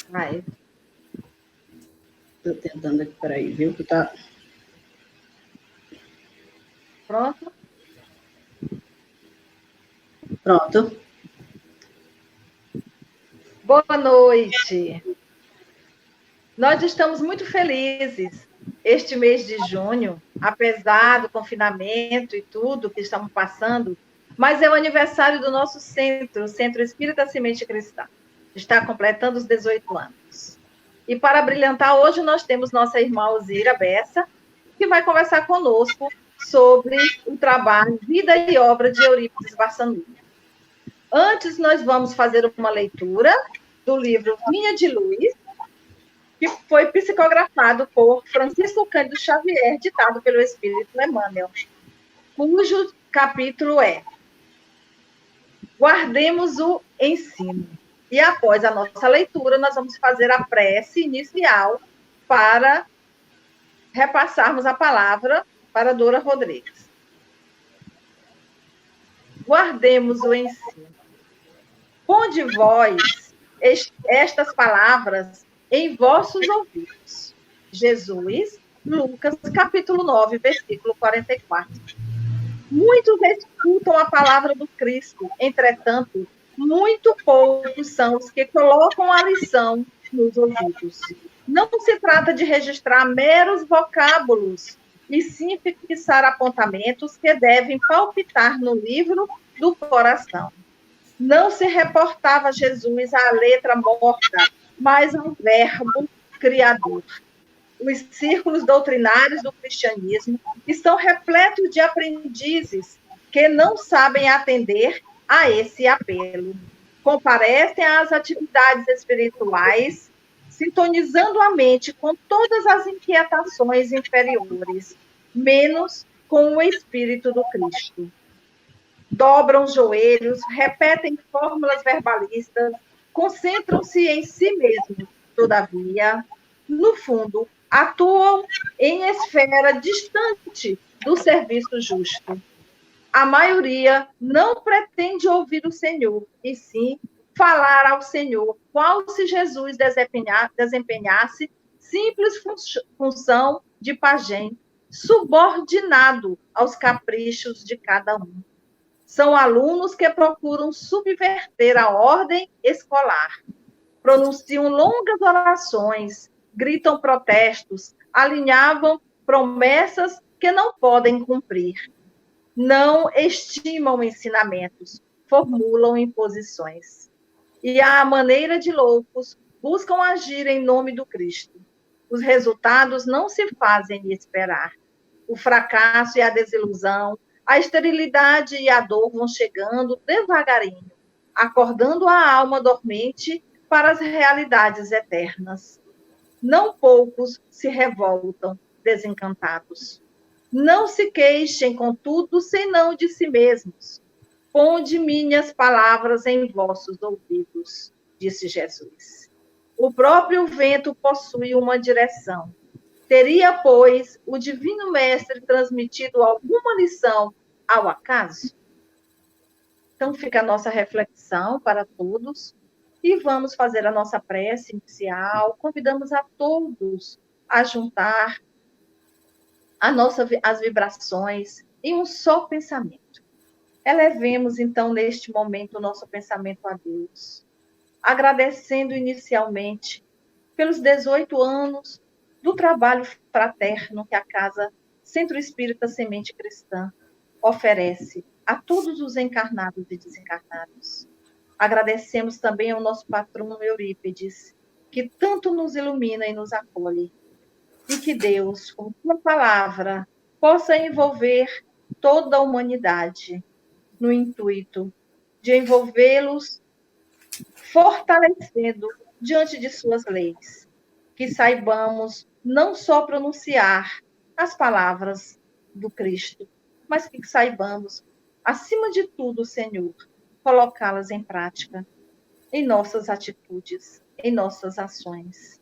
Vai. Tô tentando aqui, peraí, viu? Que tá. Pronto? Pronto. Boa noite. Nós estamos muito felizes este mês de junho, apesar do confinamento e tudo que estamos passando, mas é o aniversário do nosso centro, o Centro Espírita Semente Cristã. Está completando os 18 anos. E para brilhantar, hoje nós temos nossa irmã Alzira Bessa, que vai conversar conosco sobre o trabalho, vida e obra de Eurípides Barçanufo. Antes, nós vamos fazer uma leitura do livro Vinha de Luz, que foi psicografado por Francisco Cândido Xavier, ditado pelo Espírito Emmanuel, cujo capítulo é Guardemos o ensino. E após a nossa leitura, nós vamos fazer a prece inicial para repassarmos a palavra para a Dora Rodrigues. Guardemos o ensino. Ponde vós estas palavras em vossos ouvidos. Jesus, Lucas, capítulo 9, versículo 44. Muitos escutam a palavra do Cristo, entretanto, muito poucos são os que colocam a lição nos ouvidos. Não se trata de registrar meros vocábulos, e sim fixar apontamentos que devem palpitar no livro do coração. Não se reportava Jesus à letra morta, mas ao verbo criador. Os círculos doutrinários do cristianismo estão repletos de aprendizes que não sabem atender a esse apelo. Comparecem às atividades espirituais, sintonizando a mente com todas as inquietações inferiores, menos com o Espírito do Cristo. Dobram os joelhos, repetem fórmulas verbalistas, concentram-se em si mesmos, todavia, no fundo, atuam em esfera distante do serviço justo. A maioria não pretende ouvir o Senhor, e sim falar ao Senhor, qual se Jesus desempenhasse simples função de pajem, subordinado aos caprichos de cada um. São alunos que procuram subverter a ordem escolar. Pronunciam longas orações, gritam protestos, alinhavam promessas que não podem cumprir. Não estimam ensinamentos, formulam imposições. E, à maneira de loucos, buscam agir em nome do Cristo. Os resultados não se fazem esperar. O fracasso e a desilusão, a esterilidade e a dor vão chegando devagarinho, acordando a alma dormente para as realidades eternas. Não poucos se revoltam, desencantados. Não se queixem, contudo, senão de si mesmos. Ponde minhas palavras em vossos ouvidos, disse Jesus. O próprio vento possui uma direção. Teria, pois, o Divino Mestre transmitido alguma lição ao acaso? Então, fica a nossa reflexão para todos e vamos fazer a nossa prece inicial. Convidamos a todos a juntar as vibrações em um só pensamento. Elevemos, então, neste momento, o nosso pensamento a Deus, agradecendo inicialmente pelos 18 anos do trabalho fraterno que a Casa Centro Espírita Semente Cristã oferece a todos os encarnados e desencarnados. Agradecemos também ao nosso patrono Eurípides, que tanto nos ilumina e nos acolhe. E que Deus, com sua palavra, possa envolver toda a humanidade no intuito de envolvê-los, fortalecendo diante de suas leis. Que saibamos não só pronunciar as palavras do Cristo, mas que saibamos, acima de tudo, Senhor, colocá-las em prática, em nossas atitudes, em nossas ações.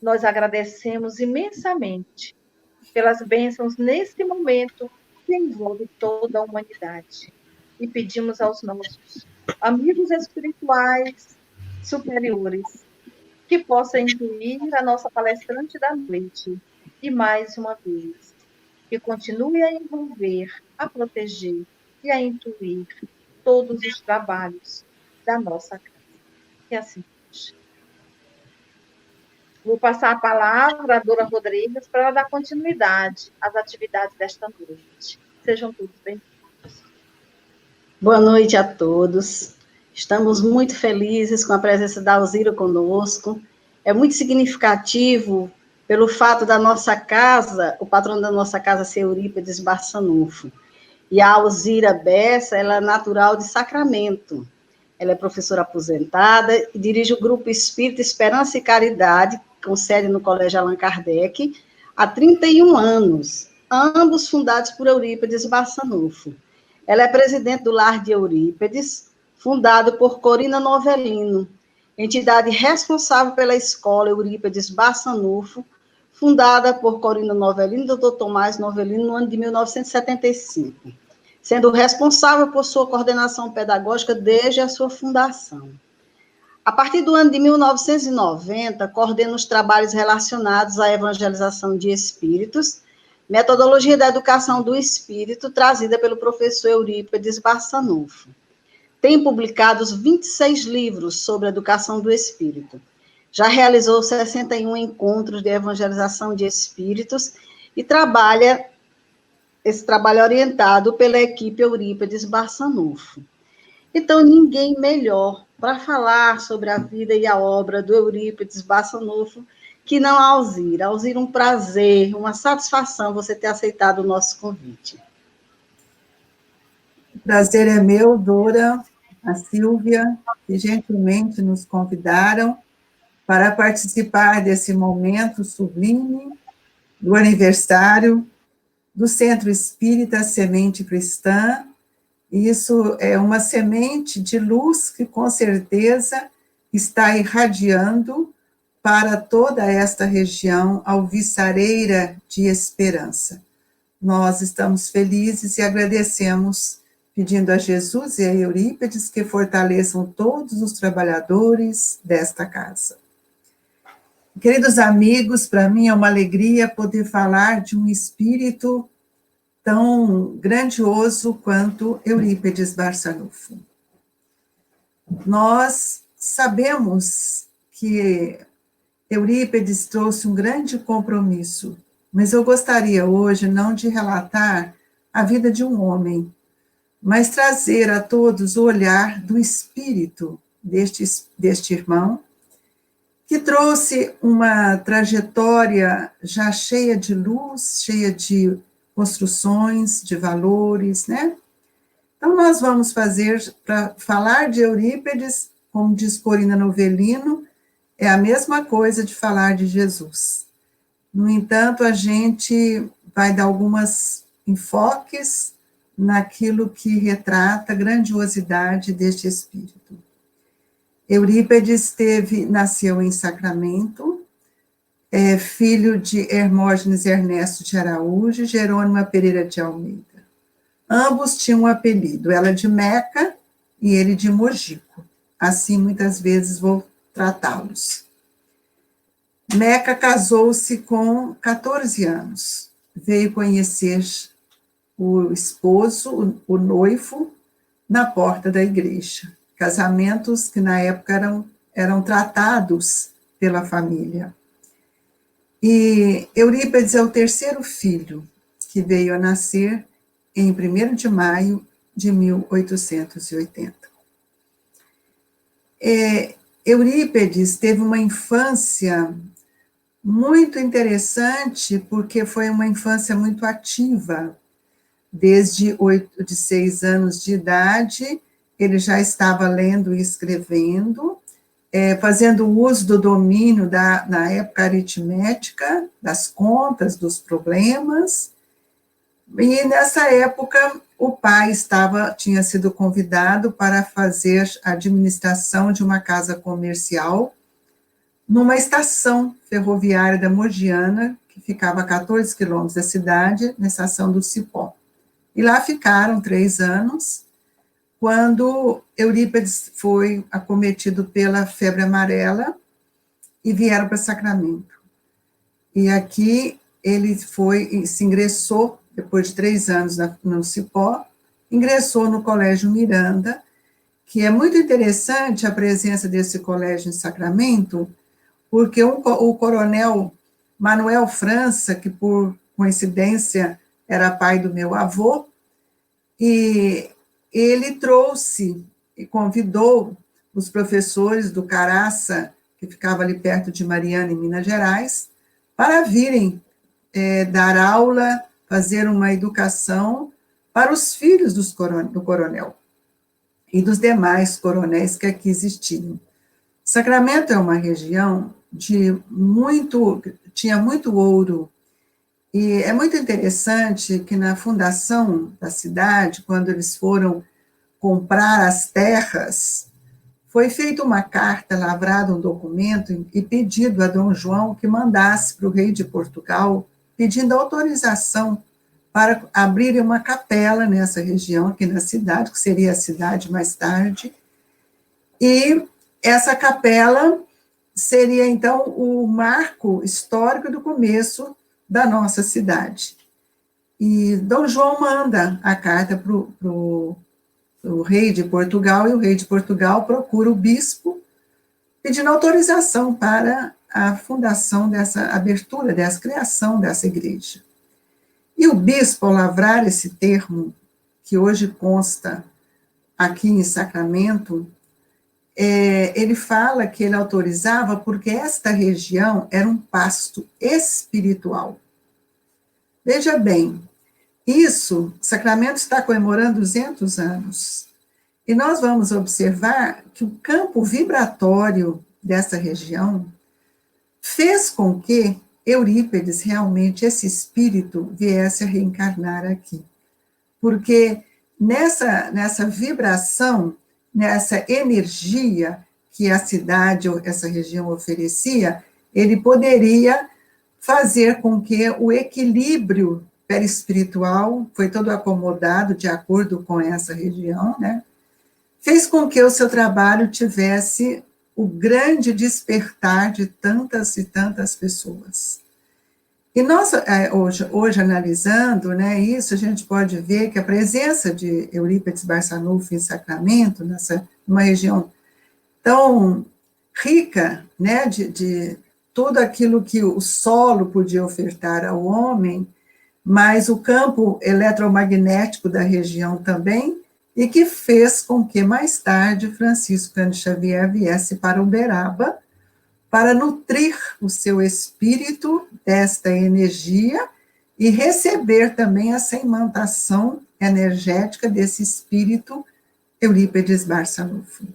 Nós agradecemos imensamente pelas bênçãos neste momento que envolve toda a humanidade. E pedimos aos nossos amigos espirituais superiores que possa incluir a nossa palestrante da noite. E mais uma vez, que continue a envolver, a proteger e a intuir todos os trabalhos da nossa casa. Que assim seja. Vou passar a palavra à Dora Rodrigues para ela dar continuidade às atividades desta noite. Sejam todos bem-vindos. Boa noite a todos. Estamos muito felizes com a presença da Alzira conosco. É muito significativo pelo fato da nossa casa, o patrono da nossa casa ser Eurípides Barçanufo. E a Alzira Bessa, ela é natural de Sacramento. Ela é professora aposentada e dirige o Grupo Espírita Esperança e Caridade, com sede no Colégio Allan Kardec, há 31 anos, ambos fundados por Eurípides Barçanufo. Ela é presidente do Lar de Eurípides, fundado por Corina Novelino, entidade responsável pela escola Eurípides Barçanufo, fundada por Corina Novelino e Dr. Tomás Novelino no ano de 1975, sendo responsável por sua coordenação pedagógica desde a sua fundação. A partir do ano de 1990, coordena os trabalhos relacionados à evangelização de espíritos, metodologia da educação do espírito, trazida pelo professor Eurípides Barçanufo. Tem publicado 26 livros sobre a educação do espírito. Já realizou 61 encontros de evangelização de espíritos e trabalha esse trabalho orientado pela equipe Eurípides Barçanufo. Então, ninguém melhor para falar sobre a vida e a obra do Eurípides Barçanufo que não a Alzira. Alzira, um prazer, uma satisfação você ter aceitado o nosso convite. O prazer é meu, Dora, a Silvia, que gentilmente nos convidaram para participar desse momento sublime do aniversário do Centro Espírita Semente Cristã. Isso é uma semente de luz que, com certeza, está irradiando para toda esta região alvissareira de esperança. Nós estamos felizes e agradecemos, pedindo a Jesus e a Eurípides que fortaleçam todos os trabalhadores desta casa. Queridos amigos, para mim é uma alegria poder falar de um espírito tão grandioso quanto Eurípides Barçanufo. Nós sabemos que Eurípides trouxe um grande compromisso, mas eu gostaria hoje não de relatar a vida de um homem, mas trazer a todos o olhar do espírito deste irmão, que trouxe uma trajetória já cheia de luz, cheia de construções, de valores, né? Então, nós vamos para falar de Eurípides, como diz Corina Novelino, é a mesma coisa de falar de Jesus. No entanto, a gente vai dar alguns enfoques naquilo que retrata a grandiosidade deste espírito. Eurípides nasceu em Sacramento, filho de Hermógenes Ernesto de Araújo e Jerônima Pereira de Almeida. Ambos tinham um apelido, ela de Meca e ele de Mojico. Assim, muitas vezes, vou tratá-los. Meca casou-se com 14 anos. Veio conhecer o esposo, o noivo, na porta da igreja. Casamentos que, na época, eram tratados pela família. E Eurípides é o terceiro filho que veio a nascer em 1º de maio de 1880. Eurípides teve uma infância muito interessante, porque foi uma infância muito ativa. Desde 6 anos de idade, ele já estava lendo e escrevendo, fazendo uso do domínio na época aritmética, das contas, dos problemas. E nessa época, o pai tinha sido convidado para fazer a administração de uma casa comercial numa estação ferroviária da Mogiana, que ficava a 14 quilômetros da cidade, na estação do Cipó. E lá ficaram 3 anos, quando Eurípides foi acometido pela febre amarela e vieram para Sacramento. E aqui ele se ingressou, depois de 3 anos no Cipó, ingressou no Colégio Miranda, que é muito interessante a presença desse colégio em Sacramento, porque o coronel Manuel França, que por coincidência era pai do meu avô, e ele trouxe e convidou os professores do Caraça, que ficava ali perto de Mariana, em Minas Gerais, para virem dar aula, fazer uma educação para os filhos do coronel e dos demais coronéis que aqui existiam. Sacramento é uma região tinha muito ouro, e é muito interessante que na fundação da cidade, quando eles foram comprar as terras, foi feita uma carta, lavrada um documento e pedido a Dom João que mandasse para o rei de Portugal, pedindo autorização para abrirem uma capela nessa região, aqui na cidade, que seria a cidade mais tarde, e essa capela seria, então, o marco histórico do começo da nossa cidade. E Dom João manda a carta para o rei de Portugal, e o rei de Portugal procura o bispo, pedindo autorização para a fundação dessa abertura, dessa criação dessa igreja. E o bispo, ao lavrar esse termo, que hoje consta aqui em Sacramento, ele fala que ele autorizava porque esta região era um pasto espiritual. Veja bem, Sacramento está comemorando 200 anos, e nós vamos observar que o campo vibratório dessa região fez com que Eurípides, realmente, esse espírito, viesse a reencarnar aqui. Porque nessa vibração, nessa energia que a cidade, essa região oferecia, ele poderia fazer com que o equilíbrio perispiritual, foi todo acomodado de acordo com essa região, né? Fez com que o seu trabalho tivesse o grande despertar de tantas e tantas pessoas. E nós, hoje analisando, né, isso, a gente pode ver que a presença de Eurípides Barçanufo em Sacramento, numa região tão rica, né, de tudo aquilo que o solo podia ofertar ao homem, mas o campo eletromagnético da região também, e que fez com que, mais tarde, Francisco Cândido Xavier viesse para Uberaba para nutrir o seu espírito desta energia e receber também essa imantação energética desse espírito Eurípides Barçanufo.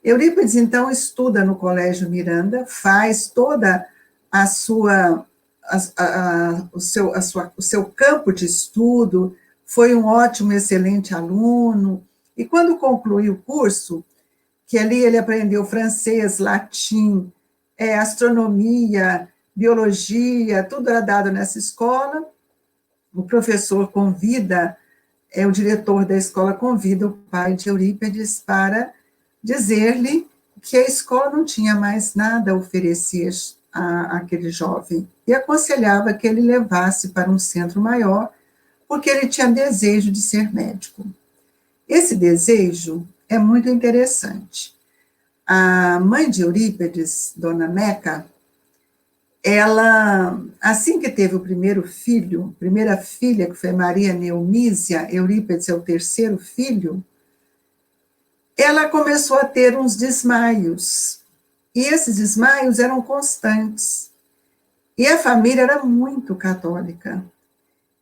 Eurípides, então, estuda no Colégio Miranda, faz toda o seu campo de estudo, foi um ótimo, excelente aluno, e quando concluiu o curso, que ali ele aprendeu francês, latim, astronomia, biologia, tudo era dado nessa escola, o professor convida, o diretor da escola convida o pai de Eurípides para dizer-lhe que a escola não tinha mais nada a oferecer àquele jovem, e aconselhava que ele levasse para um centro maior, porque ele tinha desejo de ser médico. Esse desejo é muito interessante. A mãe de Eurípides, Dona Meca, ela, assim que teve o primeira filha, que foi Maria Neumísia, Eurípides é o terceiro filho, ela começou a ter uns desmaios, e esses desmaios eram constantes, e a família era muito católica.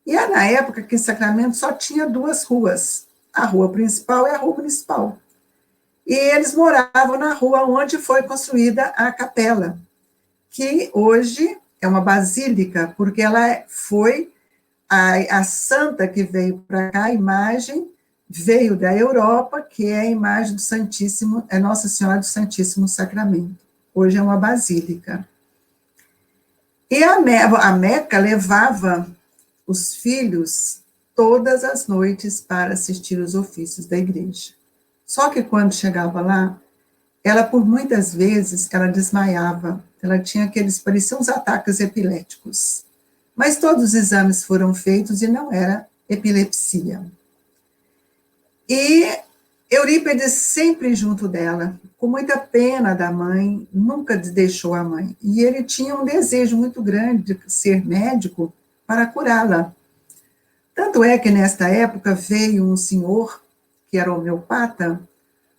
E na época que em Sacramento só tinha 2 ruas, a rua principal e a rua municipal. E eles moravam na rua onde foi construída a capela, que hoje é uma basílica, porque ela foi a santa que veio para cá, a imagem veio da Europa, que é a imagem do Santíssimo, é Nossa Senhora do Santíssimo Sacramento. Hoje é uma basílica. E a Meca levava os filhos todas as noites para assistir os ofícios da igreja. Só que quando chegava lá, ela, por muitas vezes, ela desmaiava, Ela tinha aqueles, pareciam uns ataques epiléticos. Mas todos os exames foram feitos e não era epilepsia. E Eurípides sempre junto dela, com muita pena da mãe, nunca deixou a mãe. E ele tinha um desejo muito grande de ser médico para curá-la. Tanto é que, nesta época, veio um senhor, que era homeopata,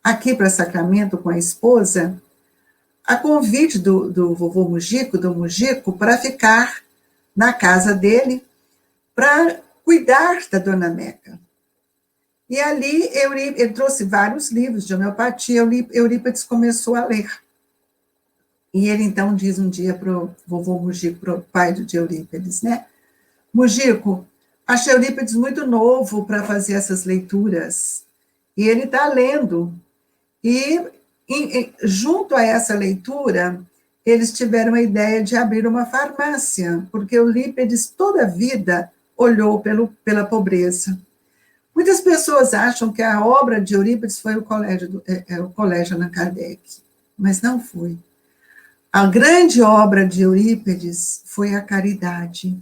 aqui para Sacramento com a esposa, a convite do vovô Mujico, do Mujico, para ficar na casa dele, para cuidar da dona Meca. E ali ele trouxe vários livros de homeopatia, Eurípides começou a ler. E ele então diz um dia para o vovô Mujico, para o pai de Eurípides, né? Mujico, achei Eurípides muito novo para fazer essas leituras. E ele está lendo. E junto a essa leitura, eles tiveram a ideia de abrir uma farmácia, porque Eurípides toda a vida olhou pela pobreza. Muitas pessoas acham que a obra de Eurípides foi o colégio Allan Kardec, mas não foi. A grande obra de Eurípides foi a caridade,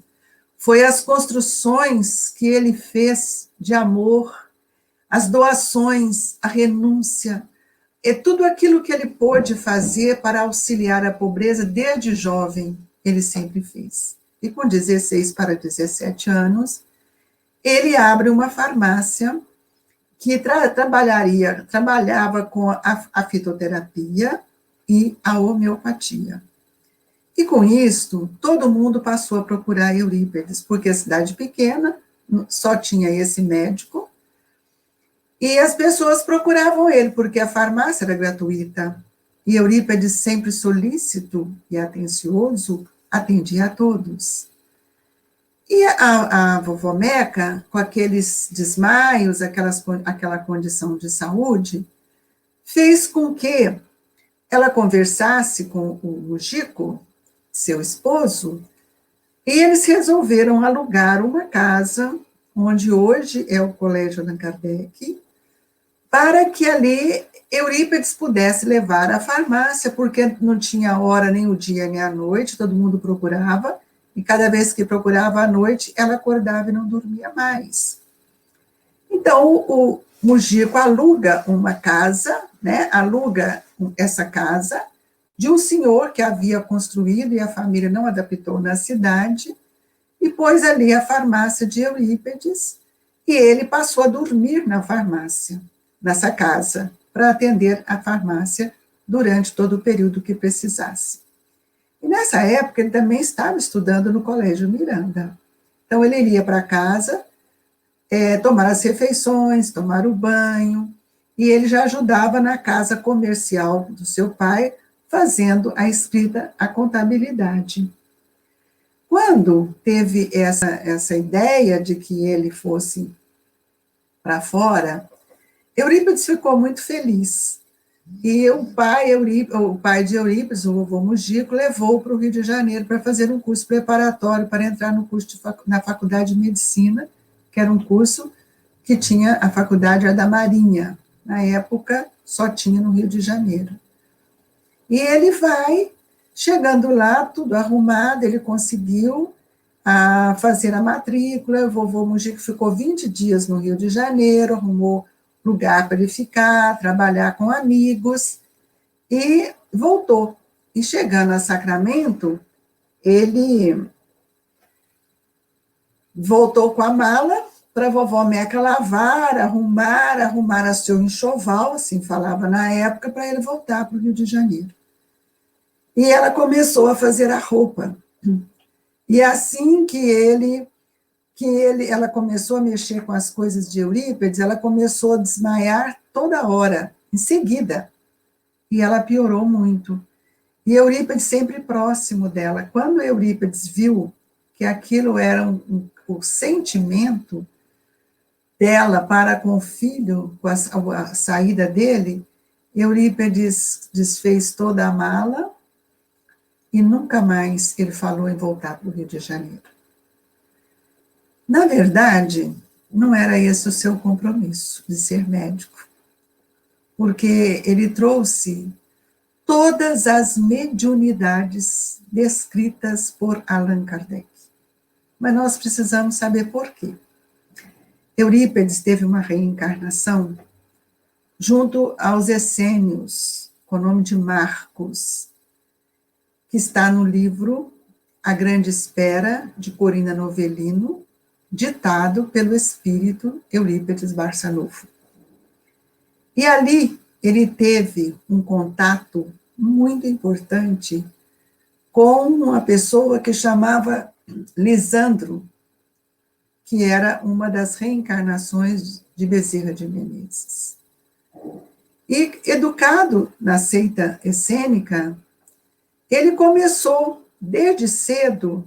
foi as construções que ele fez de amor, as doações, a renúncia, e tudo aquilo que ele pôde fazer para auxiliar a pobreza desde jovem, ele sempre fez. E com 16 para 17 anos, ele abre uma farmácia que trabalhava com a fitoterapia e a homeopatia. E com isso, todo mundo passou a procurar Eurípides, porque a cidade pequena só tinha esse médico, e as pessoas procuravam ele, porque a farmácia era gratuita. E Eurípides, sempre solícito e atencioso, atendia a todos. E a vovó Meca, com aqueles desmaios, aquela condição de saúde, fez com que ela conversasse com o Mujico, seu esposo, e eles resolveram alugar uma casa, onde hoje é o Colégio Allan Kardec, para que ali Eurípides pudesse levar à farmácia, porque não tinha hora nem o dia nem a noite, todo mundo procurava, e cada vez que procurava à noite, ela acordava e não dormia mais. Então, o Mujico aluga uma casa, né, aluga essa casa de um senhor que havia construído e a família não adaptou na cidade, e pôs ali a farmácia de Eurípides, e ele passou a dormir na farmácia, nessa casa, para atender a farmácia durante todo o período que precisasse. E nessa época, ele também estava estudando no Colégio Miranda. Então, ele iria para casa, tomar as refeições, tomar o banho, e ele já ajudava na casa comercial do seu pai, fazendo a escrita, a contabilidade. Quando teve essa ideia de que ele fosse para fora, Eurípides ficou muito feliz. E o pai de Eurípides, o vovô Mujico, levou para o Rio de Janeiro para fazer um curso preparatório para entrar no curso na Faculdade de Medicina, que era um curso que tinha a faculdade da Marinha. Na época, só tinha no Rio de Janeiro. E ele vai, chegando lá, tudo arrumado, ele conseguiu fazer a matrícula, o vovô Mujico ficou 20 dias no Rio de Janeiro, arrumou lugar para ele ficar, trabalhar com amigos, e voltou. E chegando a Sacramento, ele voltou com a mala para a vovó Meca lavar, arrumar a seu enxoval, assim falava na época, para ele voltar para o Rio de Janeiro. E ela começou a fazer a roupa. E assim que ela começou a mexer com as coisas de Eurípides, ela começou a desmaiar toda hora, em seguida. E ela piorou muito. E Eurípides sempre próximo dela. Quando Eurípides viu que aquilo era o sentimento dela para com o filho, com a saída dele, Eurípides desfez toda a mala e nunca mais ele falou em voltar para o Rio de Janeiro. Na verdade, não era esse o seu compromisso de ser médico, porque ele trouxe todas as mediunidades descritas por Allan Kardec. Mas nós precisamos saber por quê. Eurípides teve uma reencarnação junto aos essênios, com o nome de Marcos, que está no livro A Grande Espera, de Corina Novellino, ditado pelo espírito Eurípides Barçanufo. E ali ele teve um contato muito importante com uma pessoa que chamava Lisandro, que era uma das reencarnações de Bezerra de Menezes. E, educado na seita essênica, ele começou, desde cedo,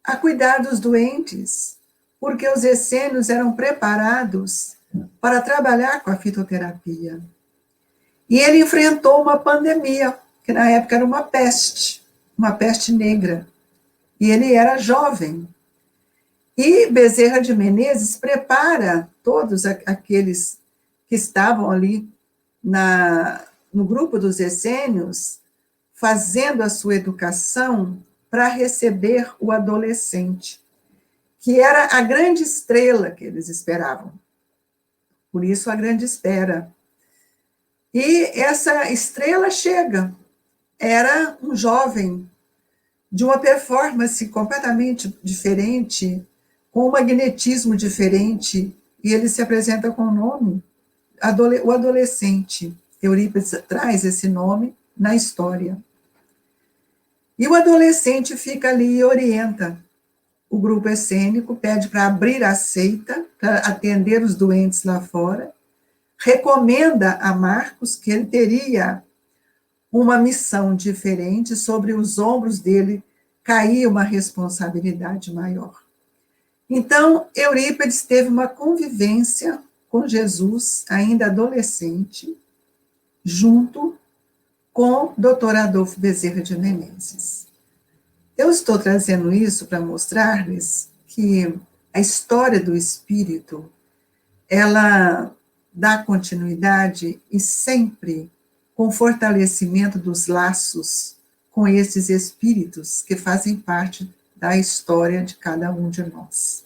a cuidar dos doentes, porque os essênios eram preparados para trabalhar com a fitoterapia. E ele enfrentou uma pandemia, que na época era uma peste negra, e ele era jovem. E Bezerra de Menezes prepara todos aqueles que estavam ali no grupo dos essênios, fazendo a sua educação para receber o adolescente, que era a grande estrela que eles esperavam. Por isso, a grande espera. E essa estrela chega. Era um jovem de uma performance completamente diferente, com um magnetismo diferente, e ele se apresenta com o nome, o adolescente. Eurípides traz esse nome na história. E o adolescente fica ali e orienta o grupo essênico, pede para abrir a seita, para atender os doentes lá fora, recomenda a Marcos que ele teria uma missão diferente, sobre os ombros dele caía uma responsabilidade maior. Então, Eurípides teve uma convivência com Jesus, ainda adolescente, junto com o Dr. Adolfo Bezerra de Menezes. Eu estou trazendo isso para mostrar-lhes que a história do espírito, ela dá continuidade e sempre com fortalecimento dos laços com esses espíritos que fazem parte da história de cada um de nós.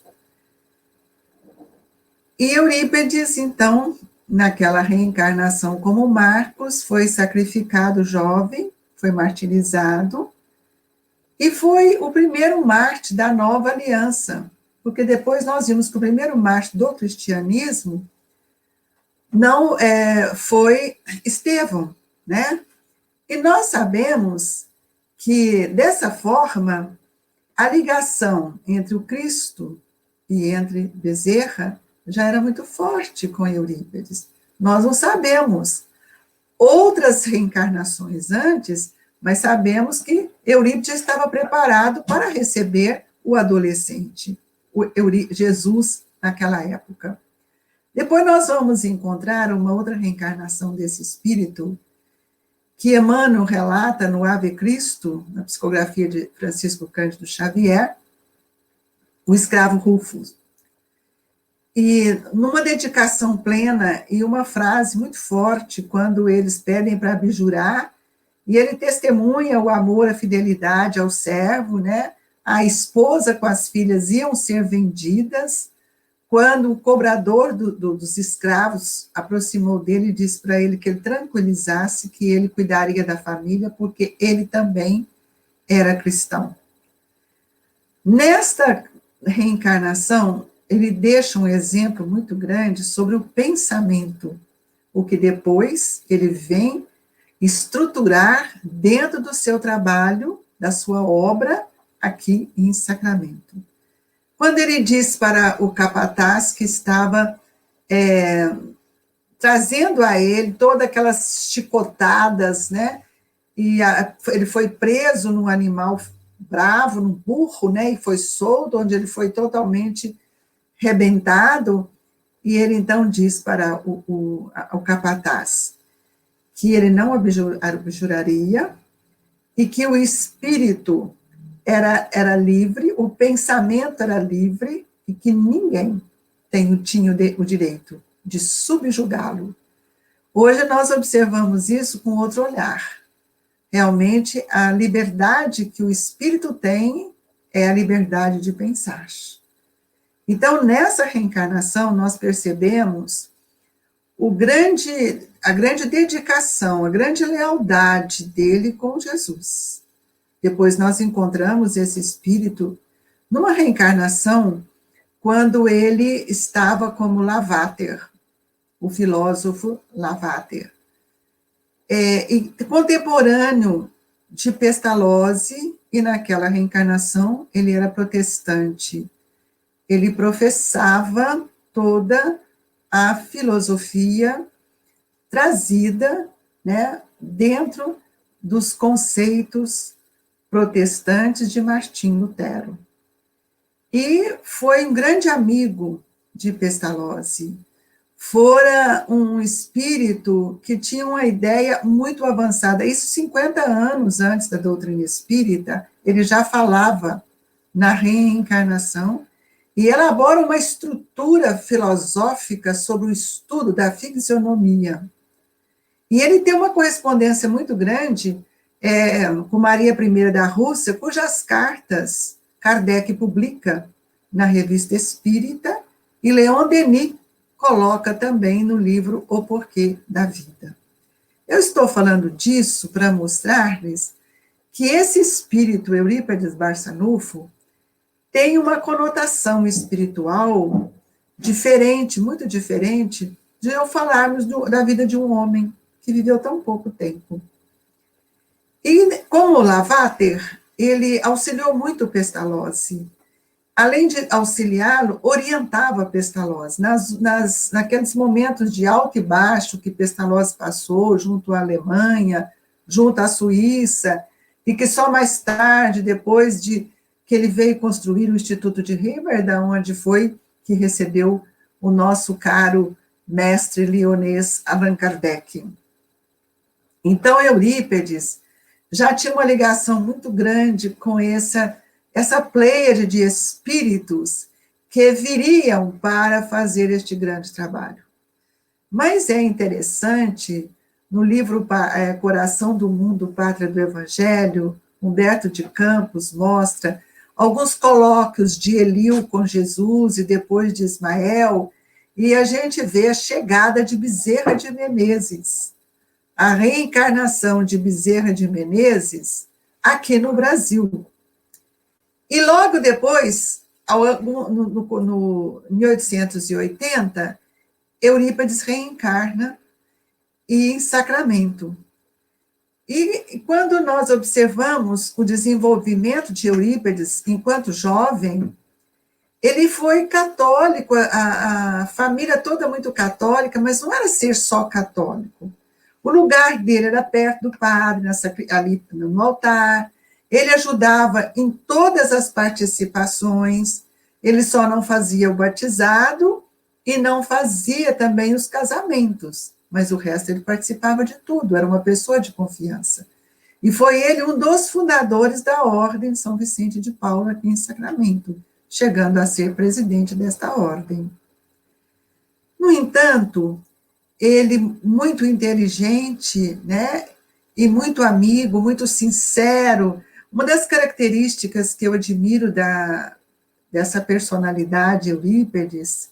E Eurípides, então, naquela reencarnação como Marcos, foi sacrificado jovem, foi martirizado, e foi o primeiro mártir da nova aliança, porque depois nós vimos que o primeiro mártir do cristianismo não foi Estevão, né? E nós sabemos que, dessa forma, a ligação entre o Cristo e entre Bezerra já era muito forte com Eurípides. Nós não sabemos outras reencarnações antes, mas sabemos que Eurípides estava preparado para receber o adolescente, Jesus, naquela época. Depois nós vamos encontrar uma outra reencarnação desse espírito, que Emmanuel relata no Ave Cristo, na psicografia de Francisco Cândido Xavier, o escravo Rufus. E numa dedicação plena e uma frase muito forte, quando eles pedem para abjurar, e ele testemunha o amor, a fidelidade ao servo, né? A esposa com as filhas iam ser vendidas, quando o cobrador dos escravos aproximou dele e disse para ele que ele tranquilizasse, que ele cuidaria da família, porque ele também era cristão. Nesta reencarnação, ele deixa um exemplo muito grande sobre o pensamento, o que depois ele vem estruturar dentro do seu trabalho, da sua obra, aqui em Sacramento. Quando ele diz para o capataz que estava trazendo a ele todas aquelas chicotadas, né? E ele foi preso num animal bravo, num burro, né? E foi solto, onde ele foi totalmente rebentado. E ele então diz para o capataz que ele não abjuraria e que o espírito era livre, o pensamento era livre, e que ninguém tinha o direito de subjugá-lo. Hoje nós observamos isso com outro olhar. realmente a liberdade que o espírito tem é a liberdade de pensar. Então, nessa reencarnação, nós percebemos a grande dedicação, a grande lealdade dele com Jesus. Depois nós encontramos esse espírito numa reencarnação quando ele estava como Lavater, o filósofo Lavater, e contemporâneo de Pestalozzi, e naquela reencarnação ele era protestante. Ele professava toda a filosofia trazida, né, dentro dos conceitos protestantes de Martim Lutero. E foi um grande amigo de Pestalozzi. Fora um espírito que tinha uma ideia muito avançada. Isso 50 anos antes da doutrina espírita, ele já falava na reencarnação e elabora uma estrutura filosófica sobre o estudo da fisiognomia. E ele tem uma correspondência muito grande com Maria I da Rússia, cujas cartas Kardec publica na Revista Espírita, e Leon Denis coloca também no livro O Porquê da Vida. Eu estou falando disso para mostrar-lhes que esse espírito Eurípides Barçanufo tem uma conotação espiritual diferente, muito diferente, de eu falarmos da vida de um homem que viveu tão pouco tempo. E, como Lavater, ele auxiliou muito Pestalozzi. Além de auxiliá-lo, orientava Pestalozzi. Naqueles momentos de alto e baixo que Pestalozzi passou, junto à Alemanha, junto à Suíça, e que só mais tarde, depois de que ele veio construir o Instituto de Riverdale, onde foi que recebeu o nosso caro mestre lionês Allan Kardec. Então, Eurípides já tinha uma ligação muito grande com essa pleiade de espíritos que viriam para fazer este grande trabalho. Mas é interessante, no livro Coração do Mundo, Pátria do Evangelho, Humberto de Campos mostra alguns colóquios de Eliu com Jesus e depois de Ismael, e a gente vê a chegada de Bezerra de Menezes, a reencarnação de Bezerra de Menezes aqui no Brasil. E logo depois, em 1880, Eurípides reencarna em Sacramento. E quando nós observamos o desenvolvimento de Eurípides enquanto jovem, ele foi católico, a família toda muito católica, mas não era ser só católico. O lugar dele era perto do padre, ali no altar. Ele ajudava em todas as participações, ele só não fazia o batizado e não fazia também os casamentos, mas o resto ele participava de tudo, era uma pessoa de confiança. E foi ele um dos fundadores da Ordem São Vicente de Paulo aqui em Sacramento, chegando a ser presidente desta ordem. No entanto, ele muito inteligente, né, e muito amigo, muito sincero. Uma das características que eu admiro dessa personalidade Eurípides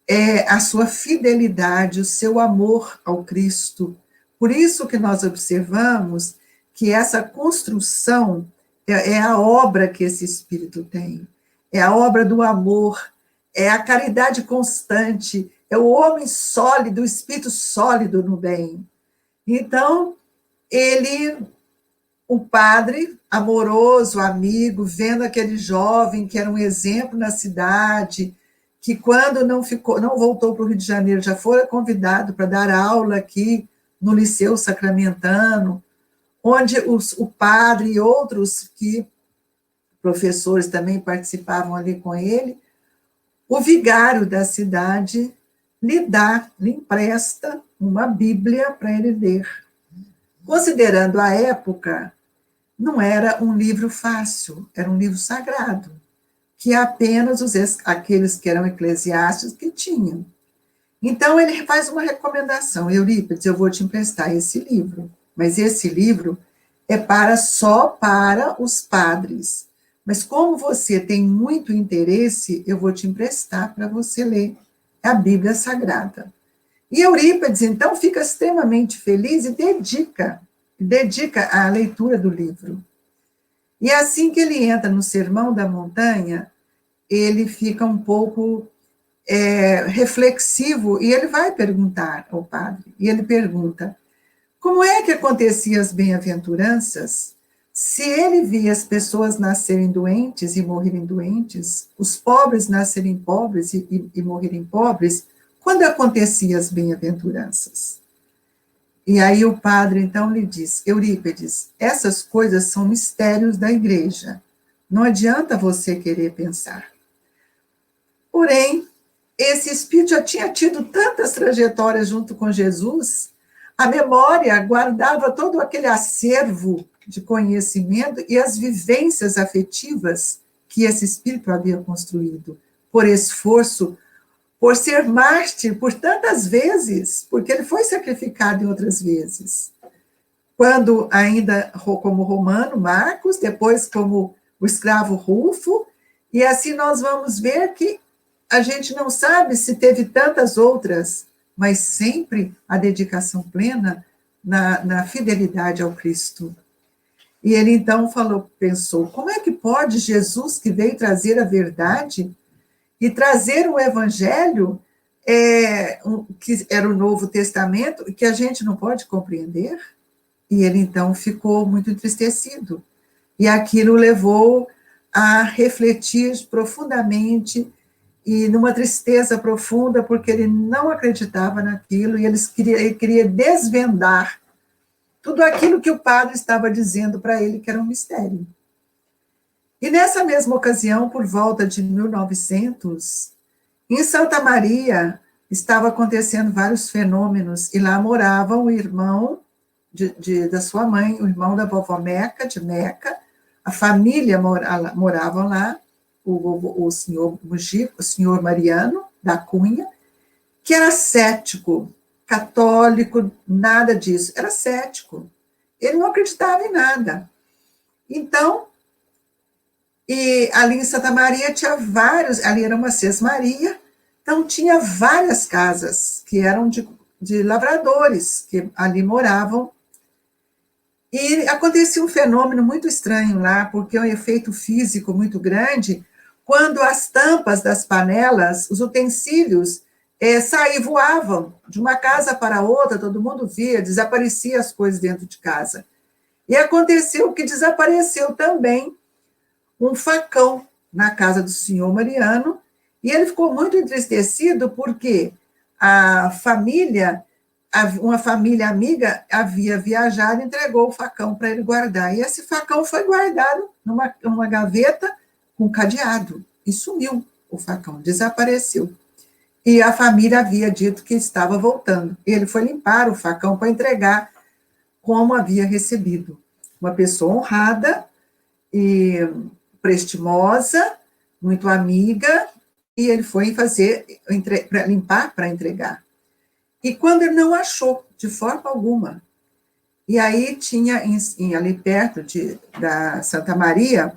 é a sua fidelidade, o seu amor ao Cristo. Por isso que nós observamos que essa construção é a obra que esse espírito tem, é a obra do amor, é a caridade constante, é o homem sólido, o espírito sólido no bem. Então, o padre, amoroso, amigo, vendo aquele jovem que era um exemplo na cidade, que quando não voltou para o Rio de Janeiro, já foi convidado para dar aula aqui no Liceu Sacramentano, onde o padre e outros professores também participavam ali com ele, o vigário da cidade lhe empresta uma Bíblia para ele ler. Considerando a época, não era um livro fácil, era um livro sagrado, que apenas aqueles que eram eclesiásticos que tinham. Então, ele faz uma recomendação: Eurípides, eu vou te emprestar esse livro, mas esse livro só para os padres. Mas como você tem muito interesse, eu vou te emprestar para você ler a Bíblia Sagrada. E Eurípides, então, fica extremamente feliz e dedica a leitura do livro. E assim que ele entra no Sermão da Montanha, ele fica um pouco reflexivo e ele vai perguntar ao padre. E ele pergunta, como é que aconteciam as bem-aventuranças se ele via as pessoas nascerem doentes e morrerem doentes, os pobres nascerem pobres e morrerem pobres, quando aconteciam as bem-aventuranças? E aí o padre, então, lhe diz, Eurípides, essas coisas são mistérios da igreja. Não adianta você querer pensar. Porém, esse espírito já tinha tido tantas trajetórias junto com Jesus, a memória guardava todo aquele acervo de conhecimento e as vivências afetivas que esse espírito havia construído, por esforço, por ser mártir por tantas vezes, porque ele foi sacrificado em outras vezes. Quando ainda como romano, Marcos, depois como o escravo Rufo, e assim nós vamos ver que a gente não sabe se teve tantas outras, mas sempre a dedicação plena na fidelidade ao Cristo. E ele então pensou, como é que pode Jesus, que veio trazer a verdade e trazer o evangelho, que era o Novo Testamento, que a gente não pode compreender? E ele então ficou muito entristecido. E aquilo levou a refletir profundamente e numa tristeza profunda, porque ele não acreditava naquilo e ele queria desvendar tudo aquilo que o padre estava dizendo para ele que era um mistério. E nessa mesma ocasião, por volta de 1900, em Santa Maria, estava acontecendo vários fenômenos, e lá morava o irmão da sua mãe, o irmão da vovó Meca, de Meca, a família morava lá, o senhor Mujico, o senhor Mariano da Cunha, que era cético, católico, nada disso, era cético. Ele não acreditava em nada. Então, e ali em Santa Maria tinha vários, ali era uma sesmaria, então tinha várias casas que eram de lavradores, que ali moravam. E acontecia um fenômeno muito estranho lá, porque é um efeito físico muito grande, quando as tampas das panelas, os utensílios, voavam de uma casa para outra, todo mundo via, desaparecia as coisas dentro de casa. E aconteceu que desapareceu também um facão na casa do senhor Mariano, e ele ficou muito entristecido porque uma família amiga havia viajado e entregou o facão para ele guardar. E esse facão foi guardado numa gaveta com cadeado, e sumiu o facão, desapareceu. E a família havia dito que estava voltando. Ele foi limpar o facão para entregar como havia recebido. Uma pessoa honrada e prestimosa, muito amiga, e ele foi limpar para entregar. E quando ele não achou, de forma alguma, e aí tinha ali perto da Santa Maria,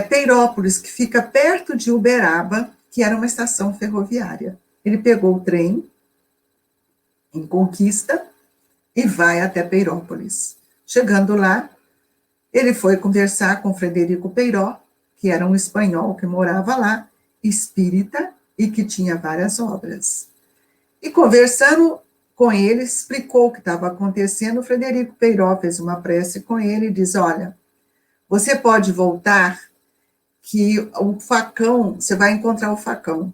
Peirópolis, que fica perto de Uberaba, que era uma estação ferroviária. Ele pegou o trem em Conquista e vai até Peirópolis. Chegando lá, ele foi conversar com Frederico Peiró, que era um espanhol que morava lá, espírita, e que tinha várias obras. E conversando com ele, explicou o que estava acontecendo. Frederico Peiró fez uma prece com ele e diz, olha, você pode voltar, que o facão, você vai encontrar o facão,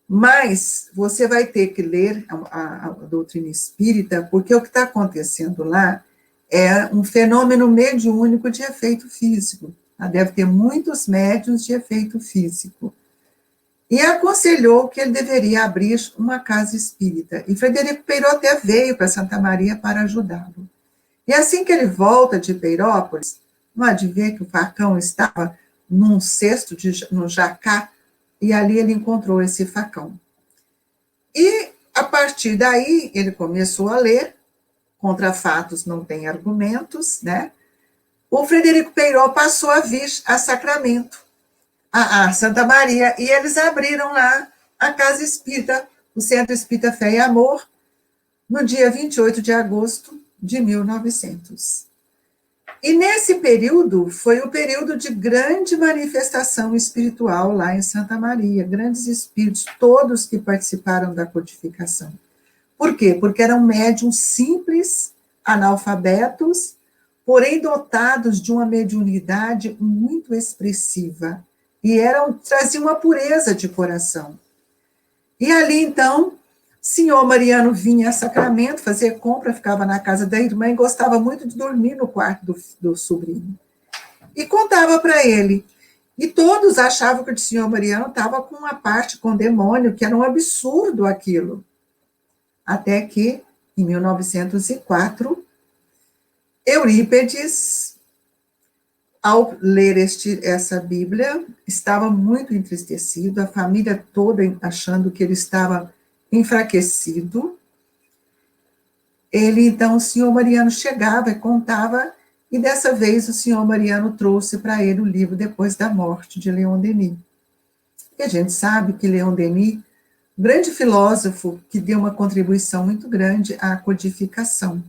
mas você vai ter que ler a doutrina espírita, porque o que está acontecendo lá é um fenômeno mediúnico de efeito físico. Deve ter muitos médiuns de efeito físico. E aconselhou que ele deveria abrir uma casa espírita. E Frederico Peiró até veio para Santa Maria para ajudá-lo. E assim que ele volta de Peirópolis, não há de ver que o facão estava num cesto, no jacá, e ali ele encontrou esse facão. E, a partir daí, ele começou a ler contra fatos não tem argumentos, né? O Frederico Peiró passou a vir a Sacramento, a Santa Maria, e eles abriram lá a Casa Espírita, o Centro Espírita Fé e Amor, no dia 28 de agosto de 1900. E nesse período, foi o período de grande manifestação espiritual lá em Santa Maria, grandes espíritos, todos que participaram da codificação. Por quê? Porque eram médiuns simples, analfabetos, porém dotados de uma mediunidade muito expressiva, e traziam uma pureza de coração. E ali, então, senhor Mariano vinha a Sacramento fazer compra, ficava na casa da irmã e gostava muito de dormir no quarto do sobrinho. E contava para ele. E todos achavam que o senhor Mariano estava com uma parte com o demônio, que era um absurdo aquilo. Até que, em 1904, Eurípedes, ao ler essa Bíblia, estava muito entristecido, a família toda achando que ele estava enfraquecido. Ele, então, o senhor Mariano chegava e contava, e dessa vez o senhor Mariano trouxe para ele o livro Depois da Morte, de Leon Denis. E a gente sabe que Leon Denis, grande filósofo, que deu uma contribuição muito grande à codificação.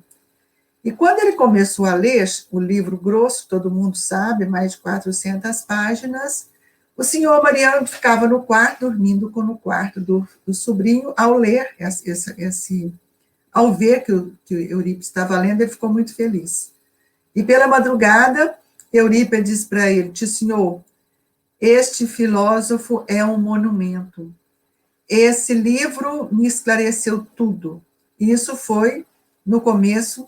E quando ele começou a ler o livro grosso, todo mundo sabe, mais de 400 páginas, o senhor Mariano ficava no quarto, dormindo no quarto do sobrinho, ao ler ao ver que o Eurípides estava lendo, ele ficou muito feliz. E pela madrugada, Eurípides disse para ele: tio senhor, este filósofo é um monumento. Esse livro me esclareceu tudo. E isso foi no começo,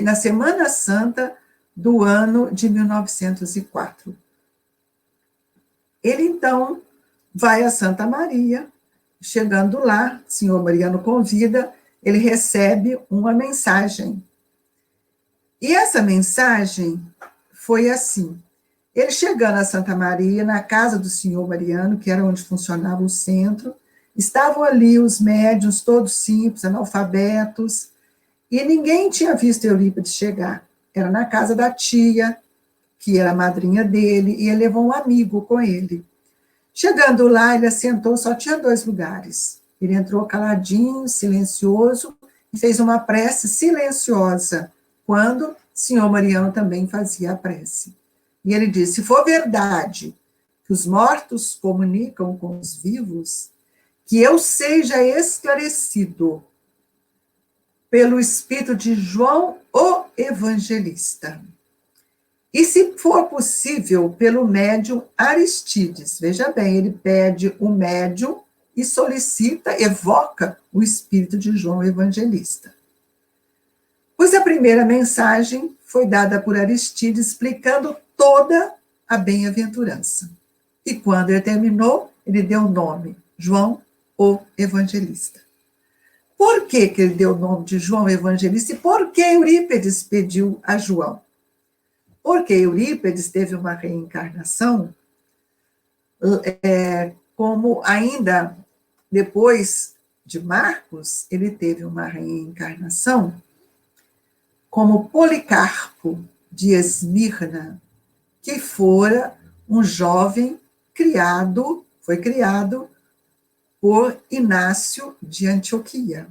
na Semana Santa do ano de 1904. Ele, então, vai a Santa Maria, chegando lá, o senhor Mariano convida, ele recebe uma mensagem. E essa mensagem foi assim: ele chegando a Santa Maria, na casa do senhor Mariano, que era onde funcionava o centro, estavam ali os médiuns, todos simples, analfabetos, e ninguém tinha visto Eurípides chegar. Era na casa da tia, que era a madrinha dele, e ele levou um amigo com ele. Chegando lá, ele assentou, só tinha 2 lugares. Ele entrou caladinho, silencioso, e fez uma prece silenciosa, quando o senhor Mariano também fazia a prece. E ele disse: se for verdade que os mortos comunicam com os vivos, que eu seja esclarecido pelo espírito de João, o Evangelista. E, se for possível, pelo médium Aristides. Veja bem, ele pede o médium e solicita, evoca o espírito de João Evangelista. Pois a primeira mensagem foi dada por Aristides, explicando toda a bem-aventurança. E quando ele terminou, ele deu o nome, João, o Evangelista. Por que ele deu o nome de João Evangelista e por que Eurípedes pediu a João? Porque Eurípedes teve uma reencarnação, como ainda depois de Marcos, ele teve uma reencarnação como Policarpo de Esmirna, que fora um jovem foi criado por Inácio de Antioquia.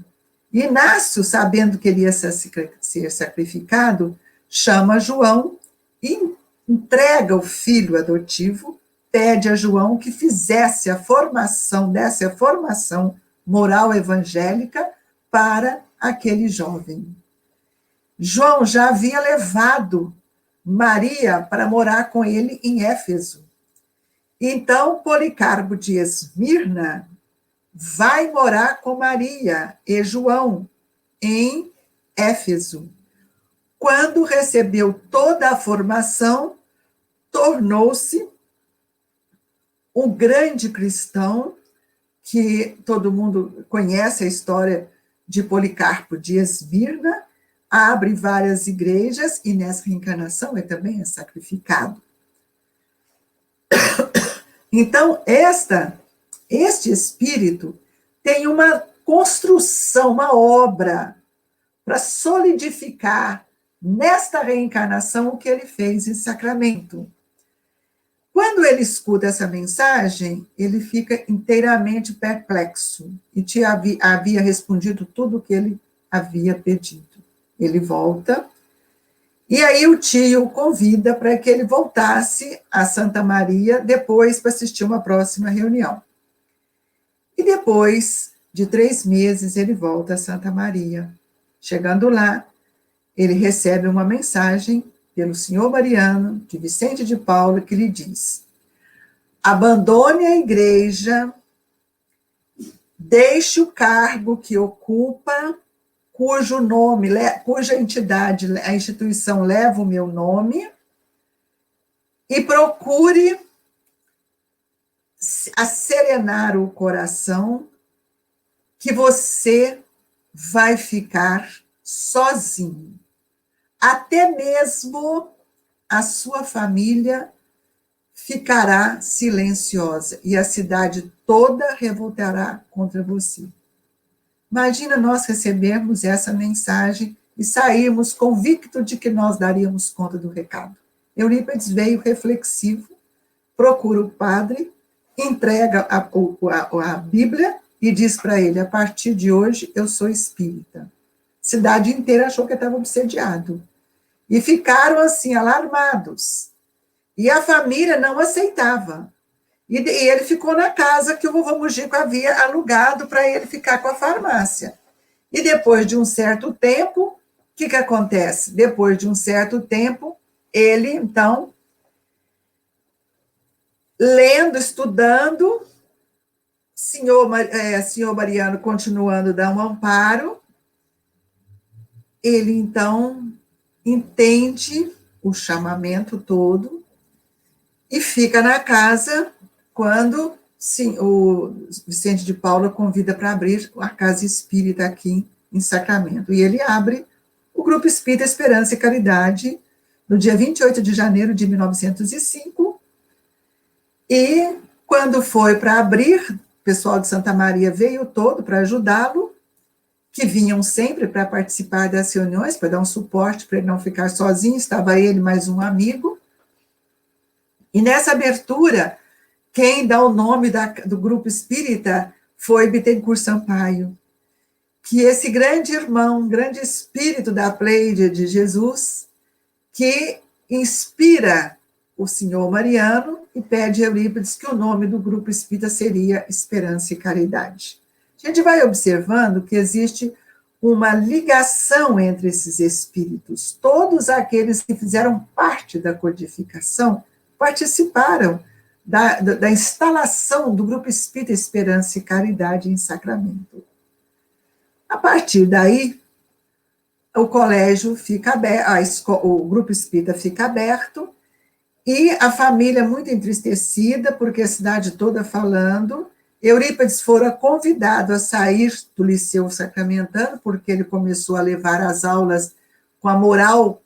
Inácio, sabendo que ele ia ser sacrificado, chama João e entrega o filho adotivo, pede a João que desse a formação moral evangélica para aquele jovem. João já havia levado Maria para morar com ele em Éfeso. Então, Policarpo de Esmirna vai morar com Maria e João em Éfeso. Quando recebeu toda a formação, tornou-se um grande cristão, que todo mundo conhece a história de Policarpo de Esmirna, abre várias igrejas e nessa reencarnação ele também é sacrificado. Então, este espírito tem uma construção, uma obra para solidificar nesta reencarnação o que ele fez em Sacramento. Quando ele escuta essa mensagem, ele fica inteiramente perplexo e havia respondido tudo o que ele havia pedido. Ele volta, e aí o tio o convida para que ele voltasse a Santa Maria depois para assistir uma próxima reunião. E depois de 3 meses, ele volta a Santa Maria. Chegando lá, ele recebe uma mensagem pelo senhor Mariano, de Vicente de Paula, que lhe diz: abandone a igreja, deixe o cargo que ocupa, cujo nome, cuja entidade, a instituição leva o meu nome, e procure serenar o coração, que você vai ficar sozinho. Até mesmo a sua família ficará silenciosa e a cidade toda revoltará contra você. Imagina nós recebermos essa mensagem e sairmos convictos de que nós daríamos conta do recado. Eurípides veio reflexivo, procura o padre, entrega a Bíblia e diz para ele: a partir de hoje eu sou espírita. A cidade inteira achou que estava obsediado. E ficaram assim, alarmados. E a família não aceitava. E ele ficou na casa que o vovô Mujico havia alugado para ele ficar com a farmácia. E depois de um certo tempo, o que acontece? Depois de um certo tempo, ele, então, lendo, estudando, senhor Mariano continuando a dar um amparo, ele, então, entende o chamamento todo e fica na casa quando o Vicente de Paula convida para abrir a casa espírita aqui em Sacramento. E ele abre o Grupo Espírita Esperança e Caridade no dia 28 de janeiro de 1905. E quando foi para abrir, o pessoal de Santa Maria veio todo para ajudá-lo, que vinham sempre para participar das reuniões, para dar um suporte, para ele não ficar sozinho, estava ele mais um amigo. E nessa abertura, quem dá o nome do grupo espírita foi Bittencourt Sampaio, que esse grande irmão, grande espírito da Pleiade de Jesus, que inspira o senhor Mariano e pede a Eurípides que o nome do grupo espírita seria Esperança e Caridade. A gente vai observando que existe uma ligação entre esses espíritos. Todos aqueles que fizeram parte da codificação participaram da instalação do Grupo Espírita Esperança e Caridade em Sacramento. A partir daí, o colégio fica aberto, o Grupo Espírita fica aberto, e a família muito entristecida, porque a cidade toda falando. Eurípides fora convidado a sair do Liceu Sacramentano, porque ele começou a levar as aulas com a moral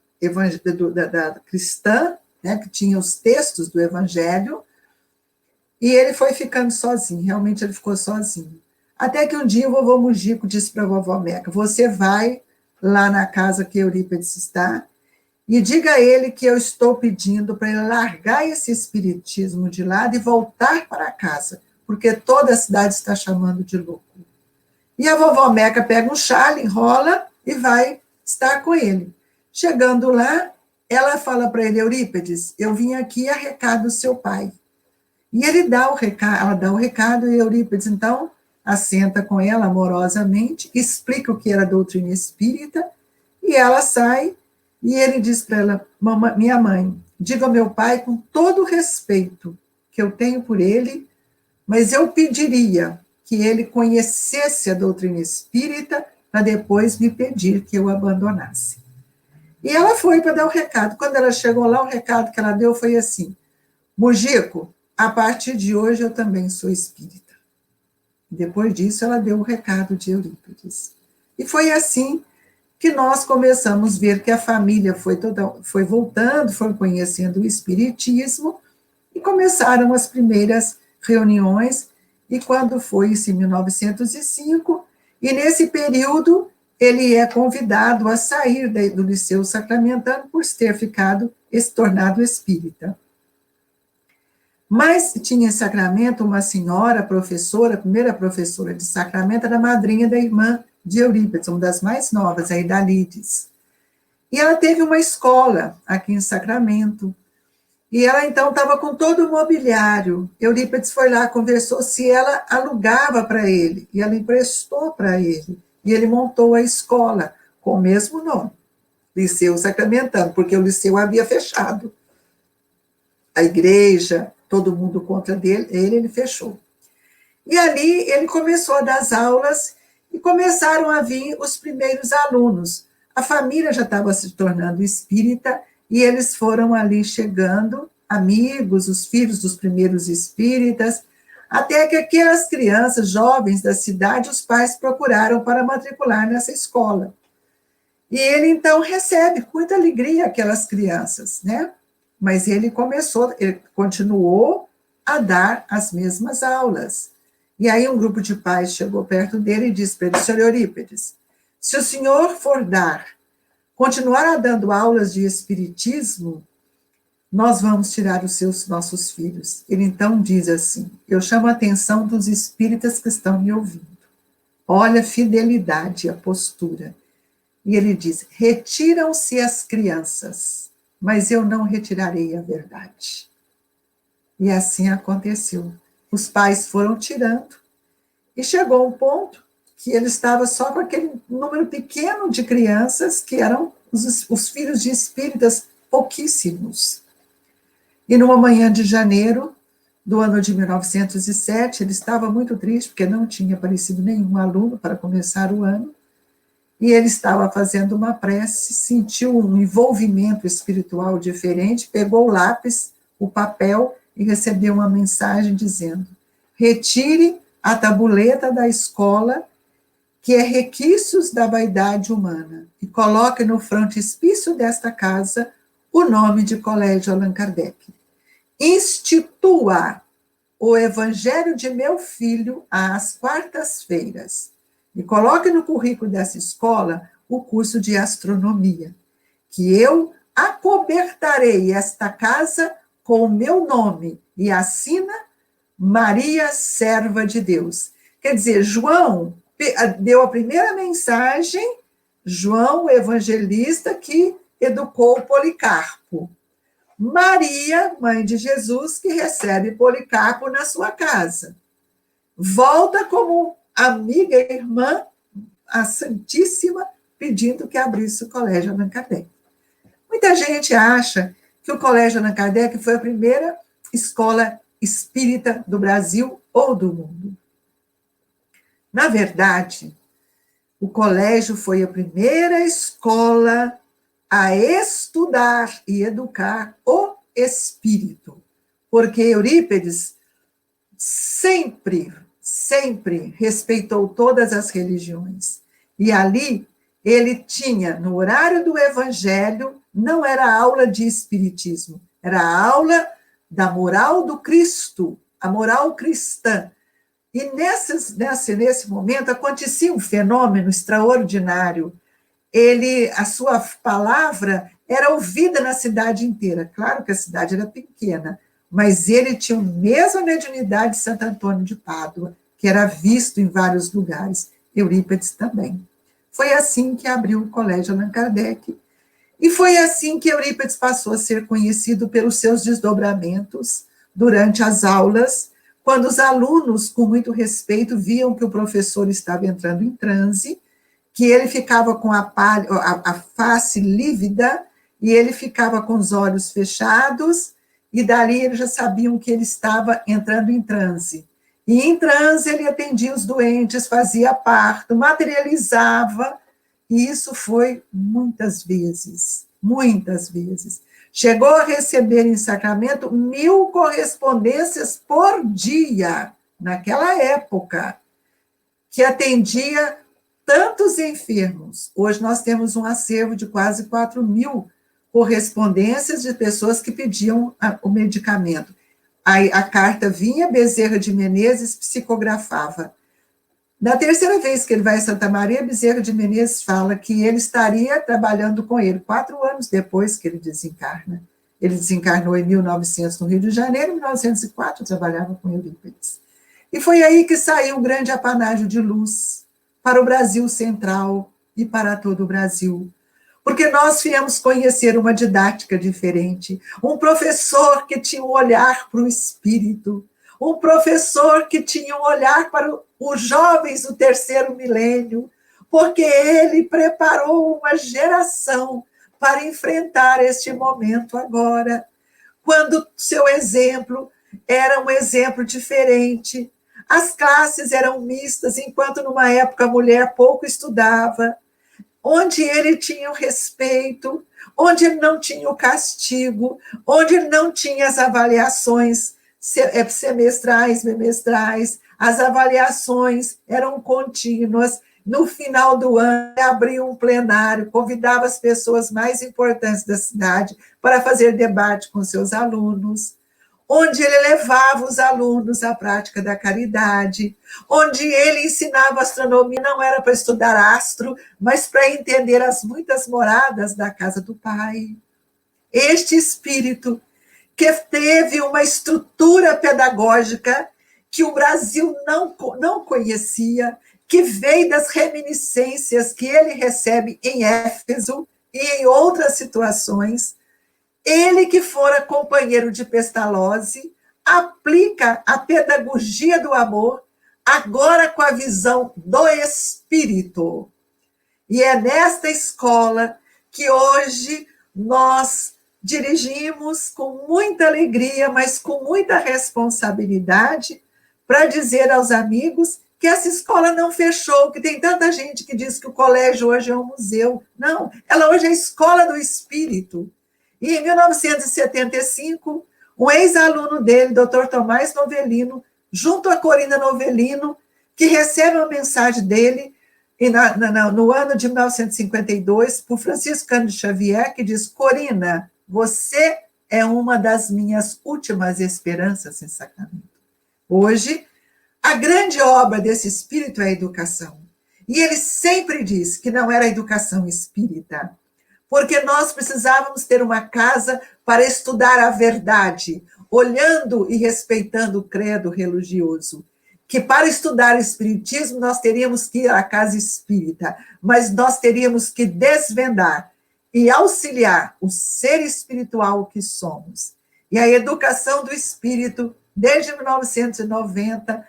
da cristã, né, que tinha os textos do Evangelho, e ele foi ficando sozinho, realmente ele ficou sozinho. Até que um dia o vovô Mujico disse para a vovó Meca: você vai lá na casa que Eurípides está, e diga a ele que eu estou pedindo para ele largar esse espiritismo de lado e voltar para casa, porque toda a cidade está chamando de louco. E a vovó Meca pega um chale, enrola e vai estar com ele. Chegando lá, ela fala para ele: Eurípides, eu vim aqui a recado do seu pai. E ele dá o recado, ela dá o recado, e Eurípides, então, assenta com ela amorosamente, explica o que era a doutrina espírita, e ela sai, e ele diz para ela: minha mãe, diga ao meu pai com todo o respeito que eu tenho por ele, mas eu pediria que ele conhecesse a doutrina espírita para depois me pedir que eu abandonasse. E ela foi para dar o recado. Quando ela chegou lá, o recado que ela deu foi assim: Mujico, a partir de hoje eu também sou espírita. Depois disso, ela deu o recado de Eurípides. E foi assim que nós começamos a ver que a família foi voltando, foi conhecendo o espiritismo, e começaram as primeiras reuniões, e quando foi isso em 1905, e nesse período ele é convidado a sair do Liceu Sacramentano por ter se tornado espírita. Mas tinha em Sacramento uma senhora, professora, a primeira professora de Sacramento, era a madrinha da irmã de Eurípides, uma das mais novas, a Idalides. E ela teve uma escola aqui em Sacramento, e ela então estava com todo o mobiliário. Eurípides foi lá, conversou se ela alugava para ele, e ela emprestou para ele, e ele montou a escola com o mesmo nome, Liceu Sacramentano, porque o liceu havia fechado. A igreja, todo mundo contra dele, ele fechou. E ali ele começou a dar as aulas e começaram a vir os primeiros alunos. A família já estava se tornando espírita e eles foram ali chegando, amigos, os filhos dos primeiros espíritas, até que aquelas crianças jovens da cidade, os pais procuraram para matricular nessa escola. E ele, então, recebe com muita alegria aquelas crianças, né? Mas ele continuou a dar as mesmas aulas. E aí um grupo de pais chegou perto dele e disse para ele: senhor Eurípides, se o senhor for continuar dando aulas de espiritismo, nós vamos tirar os nossos filhos. Ele então diz assim: eu chamo a atenção dos espíritas que estão me ouvindo. Olha a fidelidade, a postura. E ele diz: retiram-se as crianças, mas eu não retirarei a verdade. E assim aconteceu. Os pais foram tirando, e chegou um ponto que ele estava só com aquele número pequeno de crianças, que eram os filhos de espíritas pouquíssimos. E numa manhã de janeiro do ano de 1907, ele estava muito triste, porque não tinha aparecido nenhum aluno para começar o ano, e ele estava fazendo uma prece, sentiu um envolvimento espiritual diferente, pegou o lápis, o papel, e recebeu uma mensagem dizendo: retire a tabuleta da escola, que é requisitos da vaidade humana, e coloque no frontispício desta casa o nome de Colégio Allan Kardec. Institua o Evangelho de meu filho às quartas-feiras, e coloque no currículo dessa escola o curso de astronomia, que eu acobertarei esta casa com o meu nome, e assina Maria, serva de Deus. Quer dizer, João deu a primeira mensagem, João, o evangelista, que educou Policarpo. Maria, mãe de Jesus, que recebe Policarpo na sua casa. Volta como amiga e irmã, a Santíssima, pedindo que abrisse o Colégio Allan Kardec. Muita gente acha que o Colégio Allan Kardec foi a primeira escola espírita do Brasil ou do mundo. Na verdade, o colégio foi a primeira escola a estudar e educar o espírito, porque Eurípides sempre respeitou todas as religiões. E ali ele tinha, no horário do evangelho, não era aula de espiritismo, era a aula da moral do Cristo, a moral cristã. E nesse momento acontecia um fenômeno extraordinário. A sua palavra era ouvida na cidade inteira. Claro que a cidade era pequena, mas ele tinha a mesma mediunidade de Santo Antônio de Pádua, que era visto em vários lugares. Eurípides também. Foi assim que abriu o Colégio Allan Kardec. E foi assim que Eurípides passou a ser conhecido pelos seus desdobramentos durante as aulas, quando os alunos, com muito respeito, viam que o professor estava entrando em transe, que ele ficava com a face lívida, e ele ficava com os olhos fechados, e dali eles já sabiam que ele estava entrando em transe. E em transe ele atendia os doentes, fazia parto, materializava, e isso foi muitas vezes. Chegou a receber em Sacramento 1000 correspondências por dia, naquela época, que atendia tantos enfermos. Hoje nós temos um acervo de quase 4.000 correspondências de pessoas que pediam o medicamento. A carta vinha, Bezerra de Menezes psicografava. Na terceira vez que ele vai a Santa Maria, Bezerra de Menezes fala que ele estaria trabalhando com ele 4 anos depois que ele desencarna. Ele desencarnou em 1900 no Rio de Janeiro, em 1904 trabalhava com Eurípides. E foi aí que saiu um grande apanágio de luz para o Brasil Central e para todo o Brasil. Porque nós viemos conhecer uma didática diferente, um professor que tinha um olhar para o espírito, um professor que tinha um olhar para os jovens do terceiro milênio, porque ele preparou uma geração para enfrentar este momento agora, quando seu exemplo era um exemplo diferente. As classes eram mistas, enquanto numa época a mulher pouco estudava, onde ele tinha o respeito, onde ele não tinha o castigo, onde ele não tinha as avaliações semestrais, bimestrais, as avaliações eram contínuas. No final do ano, ele abria um plenário, convidava as pessoas mais importantes da cidade para fazer debate com seus alunos, onde ele levava os alunos à prática da caridade, onde ele ensinava astronomia, não era para estudar astro, mas para entender as muitas moradas da casa do Pai. Este espírito que teve uma estrutura pedagógica que o Brasil não conhecia, que veio das reminiscências que ele recebe em Éfeso e em outras situações. Ele que fora companheiro de Pestalozzi, aplica a pedagogia do amor, agora com a visão do espírito. E é nesta escola que hoje nós dirigimos com muita alegria, mas com muita responsabilidade, para dizer aos amigos que essa escola não fechou, que tem tanta gente que diz que o colégio hoje é um museu. Não, ela hoje é a escola do espírito. E em 1975, um ex-aluno dele, Dr. Tomás Novelino, junto a Corina Novelino, que recebe uma mensagem dele no ano de 1952, por Francisco Cândido Xavier, que diz: Corina, você é uma das minhas últimas esperanças em Sacramento. Hoje, a grande obra desse espírito é a educação. E ele sempre diz que não era a educação espírita, porque nós precisávamos ter uma casa para estudar a verdade, olhando e respeitando o credo religioso. Que para estudar o espiritismo nós teríamos que ir à casa espírita, mas nós teríamos que desvendar e auxiliar o ser espiritual que somos. E a educação do espírito, desde 1990,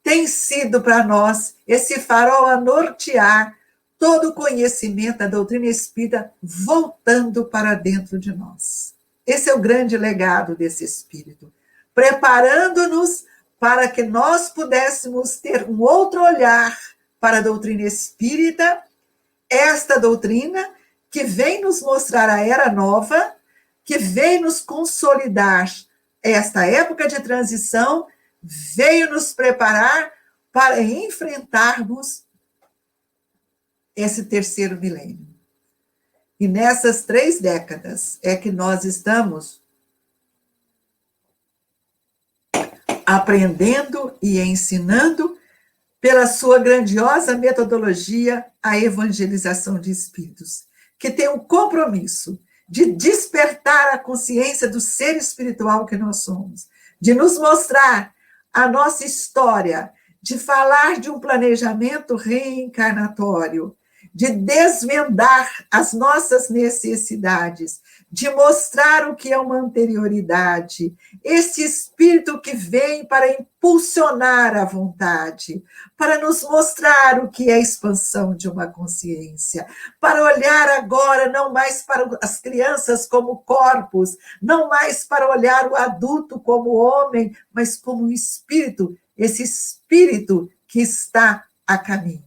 tem sido para nós esse farol a nortear todo o conhecimento da doutrina espírita voltando para dentro de nós. Esse é o grande legado desse espírito, preparando-nos para que nós pudéssemos ter um outro olhar para a doutrina espírita, esta doutrina que vem nos mostrar a era nova, que vem nos consolidar esta época de transição, veio nos preparar para enfrentarmos esse terceiro milênio. E nessas 3 décadas é que nós estamos aprendendo e ensinando, pela sua grandiosa metodologia, a evangelização de espíritos, que tem um compromisso de despertar a consciência do ser espiritual que nós somos, de nos mostrar a nossa história, de falar de um planejamento reencarnatório, de desvendar as nossas necessidades, de mostrar o que é uma anterioridade, esse espírito que vem para impulsionar a vontade, para nos mostrar o que é a expansão de uma consciência, para olhar agora não mais para as crianças como corpos, não mais para olhar o adulto como homem, mas como um espírito, esse espírito que está a caminho.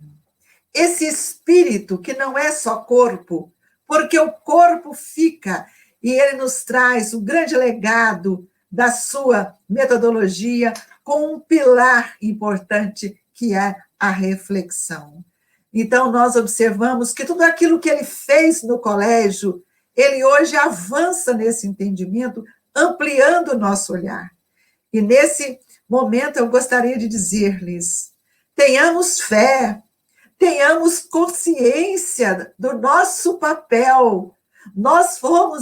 Esse espírito que não é só corpo, porque o corpo fica, e ele nos traz o grande legado da sua metodologia com um pilar importante, que é a reflexão. Então, nós observamos que tudo aquilo que ele fez no colégio, ele hoje avança nesse entendimento, ampliando o nosso olhar. E nesse momento eu gostaria de dizer-lhes tenhamos fé, tenhamos consciência do nosso papel.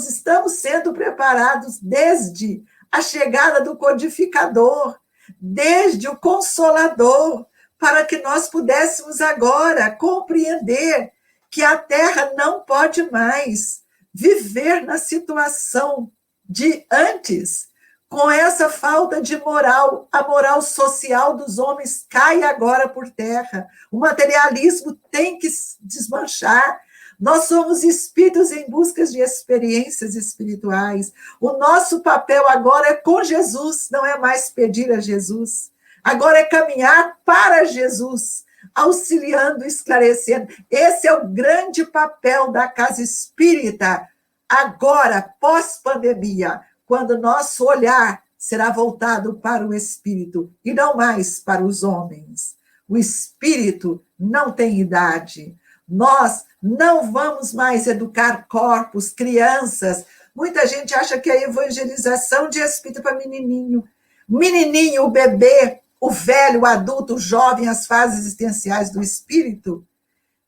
Estamos sendo preparados desde a chegada do codificador, desde o Consolador, para que nós pudéssemos agora compreender que a Terra não pode mais viver na situação de antes, com essa falta de moral. A moral social dos homens cai agora por terra. O materialismo tem que desmanchar. Nós somos espíritos em busca de experiências espirituais. O nosso papel agora é com Jesus, não é mais pedir a Jesus. Agora é caminhar para Jesus, auxiliando, esclarecendo. Esse é o grande papel da casa espírita, agora, pós-pandemia, quando nosso olhar será voltado para o espírito e não mais para os homens. O espírito não tem idade. Nós não vamos mais educar corpos, crianças. Muita gente acha que a evangelização de espírito para menininho. Menininho, o bebê, o velho, o adulto, o jovem, as fases existenciais do espírito,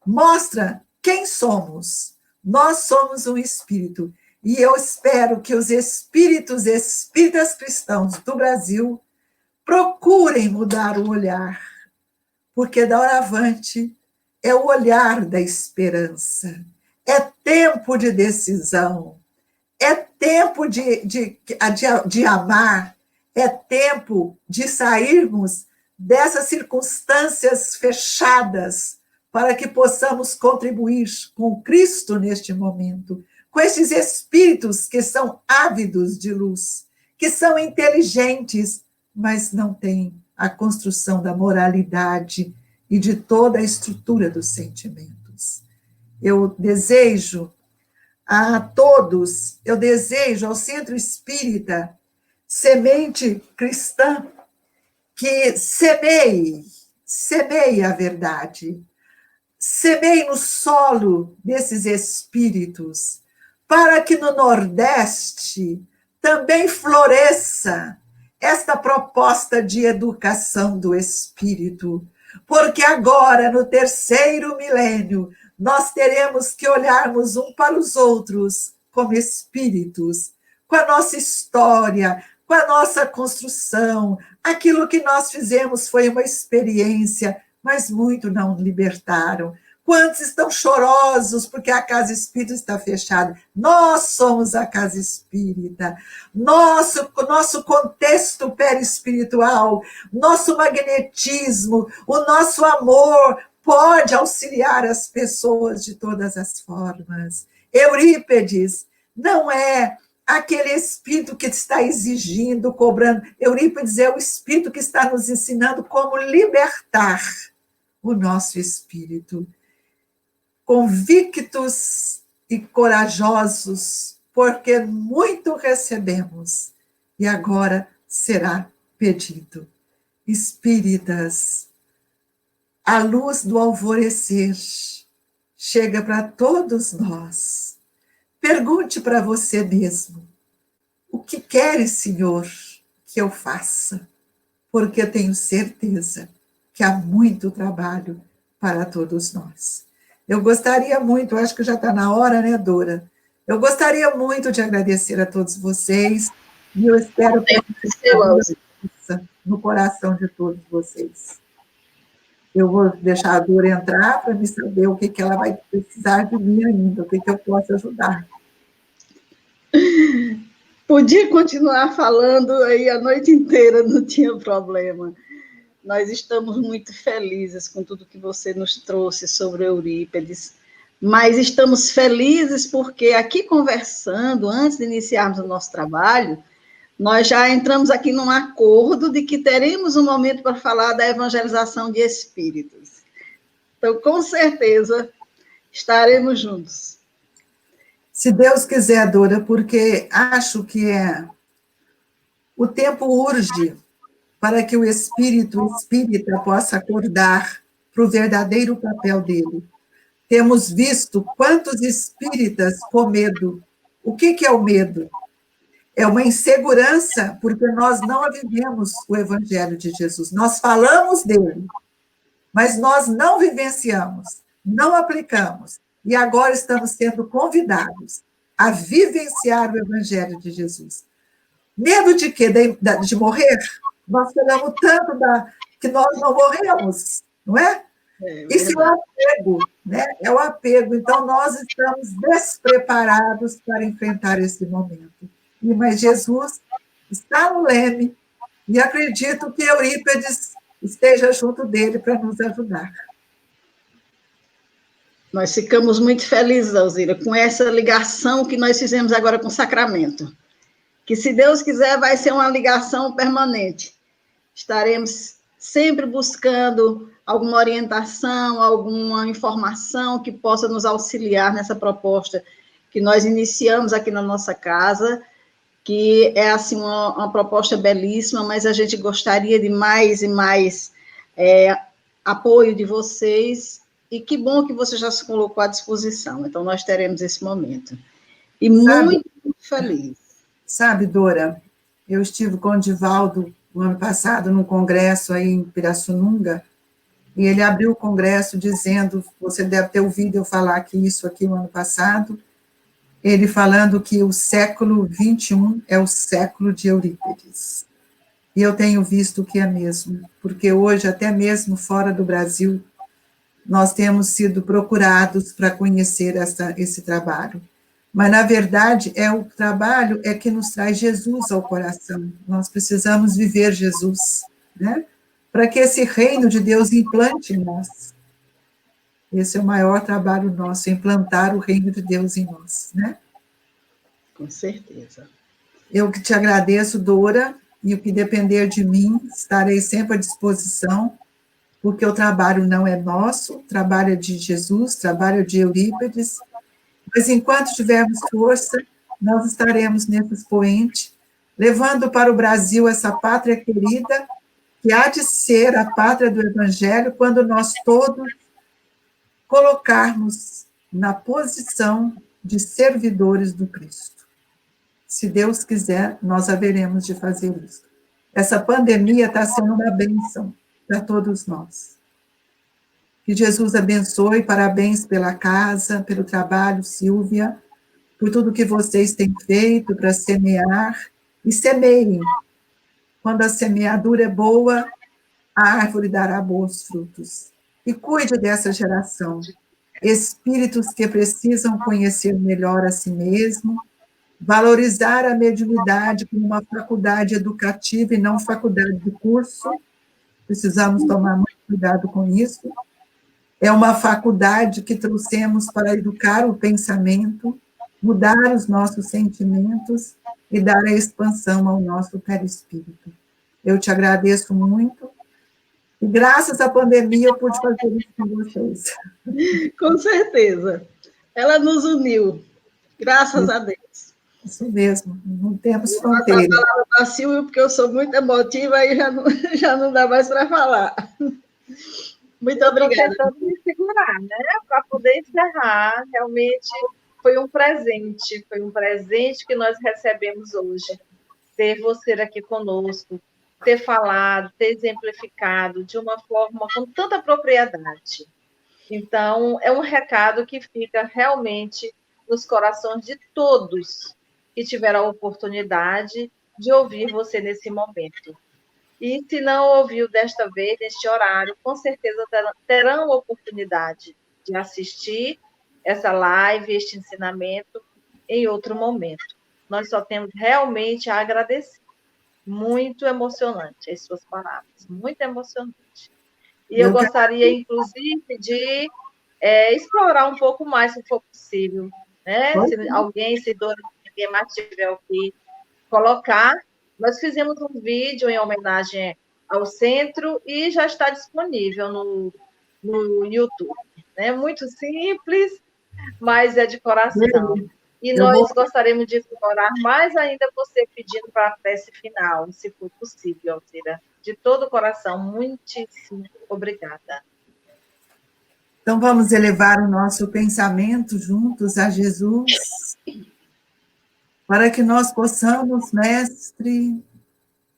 mostra quem somos. Nós somos um espírito. E eu espero que os espíritas cristãos do Brasil procurem mudar o olhar, porque da hora avante é o olhar da esperança. É tempo de decisão. É tempo de amar. É tempo de sairmos dessas circunstâncias fechadas para que possamos contribuir com Cristo neste momento, com esses espíritos que são ávidos de luz, que são inteligentes, mas não têm a construção da moralidade e de toda a estrutura dos sentimentos. Eu desejo a todos, eu desejo ao Centro Espírita Semente Cristã, que semeie a verdade, semeie no solo desses espíritos, para que no Nordeste também floresça esta proposta de educação do espírito, porque agora, no terceiro milênio, nós teremos que olharmos um para os outros como espíritos, com a nossa história, com a nossa construção. Aquilo que nós fizemos foi uma experiência, mas muito não libertaram. Quantos estão chorosos porque a casa espírita está fechada? Nós somos a casa espírita. Nosso contexto perispiritual, nosso magnetismo, o nosso amor pode auxiliar as pessoas de todas as formas. Eurípedes não é aquele espírito que está exigindo, cobrando. Eurípides é o espírito que está nos ensinando como libertar o nosso espírito. Convictos e corajosos, porque muito recebemos e agora será pedido. Espíritas, a luz do alvorecer chega para todos nós. Pergunte para você mesmo, o que queres, Senhor, que eu faça? Porque eu tenho certeza que há muito trabalho para todos nós. Eu gostaria muito, acho que já está na hora, né, Dora? Eu gostaria muito de agradecer a todos vocês e eu espero que no coração de todos vocês. Eu vou deixar a Dora entrar para me saber o que ela vai precisar de mim ainda, o que eu posso ajudar. Podia continuar falando aí a noite inteira, não tinha problema. Nós estamos muito felizes com tudo que você nos trouxe sobre Eurípedes, mas estamos felizes porque aqui conversando, antes de iniciarmos o nosso trabalho, nós já entramos aqui num acordo de que teremos um momento para falar da evangelização de espíritos. Então, com certeza, estaremos juntos. Se Deus quiser, Dora, porque acho que o tempo urge para que o espírito espírita possa acordar para o verdadeiro papel dele. Temos visto quantos espíritas com medo. O que é o medo? É uma insegurança, porque nós não vivemos o Evangelho de Jesus. Nós falamos dele, mas nós não vivenciamos, não aplicamos, e agora estamos sendo convidados a vivenciar o Evangelho de Jesus. Medo de quê? De morrer? Nós falamos tanto que nós não morremos, não é? Isso é o apego, né? É o apego. Então, nós estamos despreparados para enfrentar esse momento. Mas Jesus está no leme, e acredito que Eurípides esteja junto dele para nos ajudar. Nós ficamos muito felizes, Alzira, com essa ligação que nós fizemos agora com o Sacramento. Que, se Deus quiser, vai ser uma ligação permanente. Estaremos sempre buscando alguma orientação, alguma informação que possa nos auxiliar nessa proposta que nós iniciamos aqui na nossa casa, que é, assim, uma proposta belíssima, mas a gente gostaria de mais e mais apoio de vocês, e que bom que você já se colocou à disposição. Então, nós teremos esse momento. E muito feliz. Sabe, Dora, eu estive com o Divaldo no ano passado, num congresso aí em Pirassununga, e ele abriu o congresso dizendo, você deve ter ouvido eu falar aqui no ano passado, ele falando que o século XXI é o século de Eurípides. E eu tenho visto que é mesmo, porque hoje, até mesmo fora do Brasil, nós temos sido procurados para conhecer esse trabalho. Mas, na verdade, o trabalho que nos traz Jesus ao coração. Nós precisamos viver Jesus, né? Para que esse reino de Deus implante em nós. Esse é o maior trabalho nosso, implantar o reino de Deus em nós, né? Com certeza. Eu que te agradeço, Dora, e o que depender de mim, estarei sempre à disposição, porque o trabalho não é nosso, o trabalho é de Jesus, o trabalho é de Eurípides, mas enquanto tivermos força, nós estaremos nesse expoente, levando para o Brasil essa pátria querida, que há de ser a pátria do Evangelho, quando nós todos colocarmos na posição de servidores do Cristo. Se Deus quiser, nós haveremos de fazer isso. Essa pandemia está sendo uma bênção para todos nós. Que Jesus abençoe, parabéns pela casa, pelo trabalho, Silvia, por tudo que vocês têm feito para semear, e semeiem. Quando a semeadura é boa, a árvore dará bons frutos. E cuide dessa geração, espíritos que precisam conhecer melhor a si mesmo, valorizar a mediunidade como uma faculdade educativa e não faculdade de curso, precisamos tomar muito cuidado com isso. É uma faculdade que trouxemos para educar o pensamento, mudar os nossos sentimentos e dar a expansão ao nosso perispírito. Eu te agradeço muito, e graças à pandemia eu pude fazer isso com vocês. Com certeza. Ela nos uniu, graças a Deus. Isso mesmo, não temos fronteira. Eu vou passar a palavra para a Silvia, porque eu sou muito emotiva e já não dá mais para falar. Muito obrigada. Estou tentando me segurar, né, para poder encerrar. Realmente foi um presente que nós recebemos hoje. Ter você aqui conosco, ter falado, ter exemplificado de uma forma com tanta propriedade. Então, é um recado que fica realmente nos corações de todos que tiveram a oportunidade de ouvir você nesse momento. E se não ouviu desta vez, neste horário, com certeza terão a oportunidade de assistir essa live, este ensinamento, em outro momento. Nós só temos realmente a agradecer. Muito emocionante as suas palavras, muito emocionante. E eu gostaria, inclusive, de explorar um pouco mais, se for possível, né? Se alguém, se ninguém mais tiver o que colocar, nós fizemos um vídeo em homenagem ao centro e já está disponível no YouTube. Né? Muito simples, mas é de coração. E nós gostaríamos de explorar mais ainda você pedindo para a prece final, se for possível, Alzira. De todo o coração, muitíssimo obrigada. Então, vamos elevar o nosso pensamento juntos a Jesus, para que nós possamos, Mestre,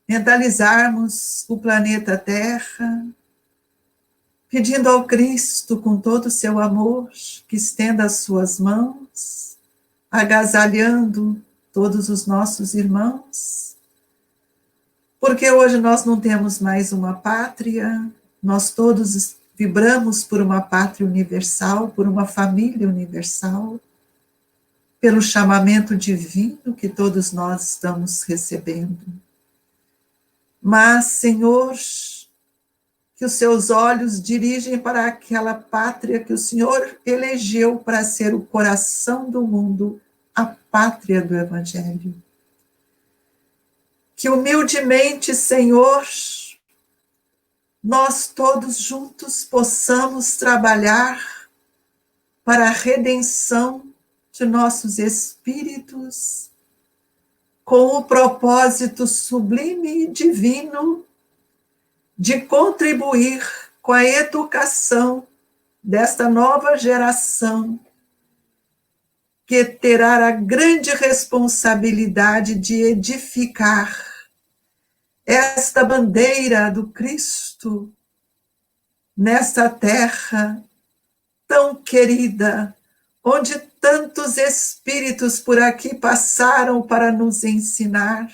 mentalizarmos o planeta Terra, pedindo ao Cristo, com todo o seu amor, que estenda as suas mãos, agasalhando todos os nossos irmãos, porque hoje nós não temos mais uma pátria, nós todos vibramos por uma pátria universal, por uma família universal, pelo chamamento divino que todos nós estamos recebendo. Mas, Senhor, que os seus olhos dirigem para aquela pátria que o Senhor elegeu para ser o coração do mundo, a pátria do Evangelho. Que humildemente, Senhor, nós todos juntos possamos trabalhar para a redenção de nossos espíritos, com o propósito sublime e divino de contribuir com a educação desta nova geração, que terá a grande responsabilidade de edificar esta bandeira do Cristo nesta terra tão querida, onde tantos espíritos por aqui passaram para nos ensinar,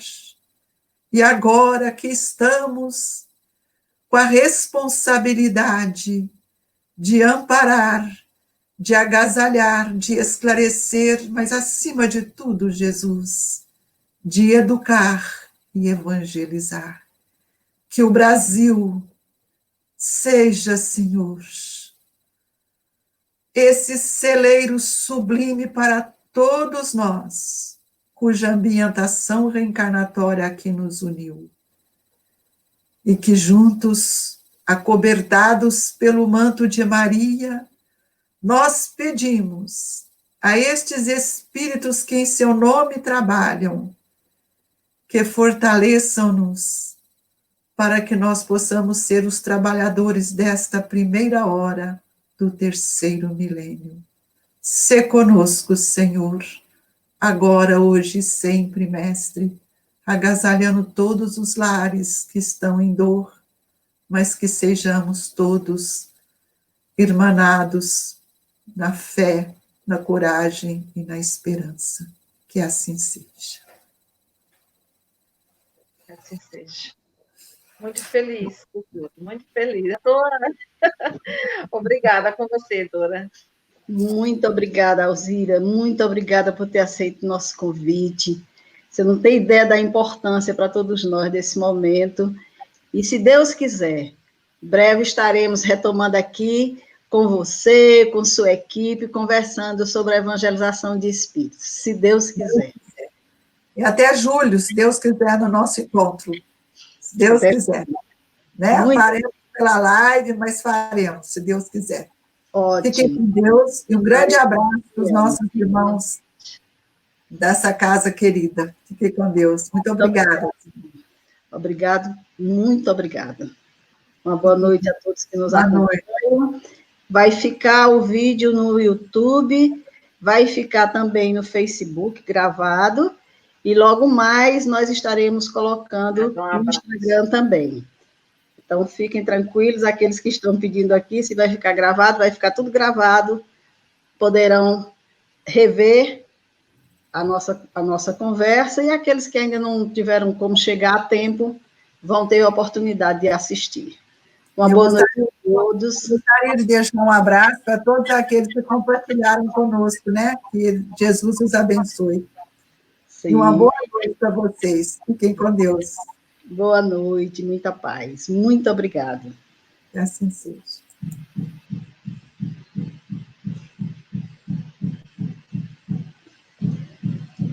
e agora que estamos com a responsabilidade de amparar, de agasalhar, de esclarecer, mas acima de tudo, Jesus, de educar e evangelizar. Que o Brasil seja, Senhor, esse celeiro sublime para todos nós, cuja ambientação reencarnatória aqui nos uniu. E que juntos, acobertados pelo manto de Maria, nós pedimos a estes espíritos que em seu nome trabalham, que fortaleçam-nos para que nós possamos ser os trabalhadores desta primeira hora do terceiro milênio. Sê conosco, Senhor, agora, hoje e sempre, Mestre, agasalhando todos os lares que estão em dor, mas que sejamos todos irmanados na fé, na coragem e na esperança. Que assim seja. Que assim seja. Muito feliz por tudo, muito feliz. Dora, obrigada com você, Dora. Muito obrigada, Alzira, muito obrigada por ter aceito o nosso convite. Você não tem ideia da importância para todos nós desse momento. E se Deus quiser, breve estaremos retomando aqui com você, com sua equipe, conversando sobre a evangelização de espíritos, se Deus quiser. E até julho, se Deus quiser, no nosso encontro. Se Deus quiser. Né? Faremos pela live, mas faremos, se Deus quiser. Ótimo. Fiquem com Deus e um grande abraço para os nossos irmãos dessa casa querida. Fiquem com Deus. Muito obrigada. Obrigado, muito obrigada. Uma boa noite a todos que nos acompanham. Vai ficar o vídeo no YouTube, vai ficar também no Facebook gravado, e logo mais nós estaremos colocando no Instagram também. Então, fiquem tranquilos, aqueles que estão pedindo aqui, se vai ficar gravado, vai ficar tudo gravado, poderão rever a nossa conversa, e aqueles que ainda não tiveram como chegar a tempo, vão ter a oportunidade de assistir. Uma boa noite a todos. Gostaria de deixar um abraço para todos aqueles que compartilharam conosco, né? Que Jesus os abençoe. Sim. E uma boa noite para vocês. Fiquem com Deus. Boa noite, muita paz. Muito obrigada. Que assim seja.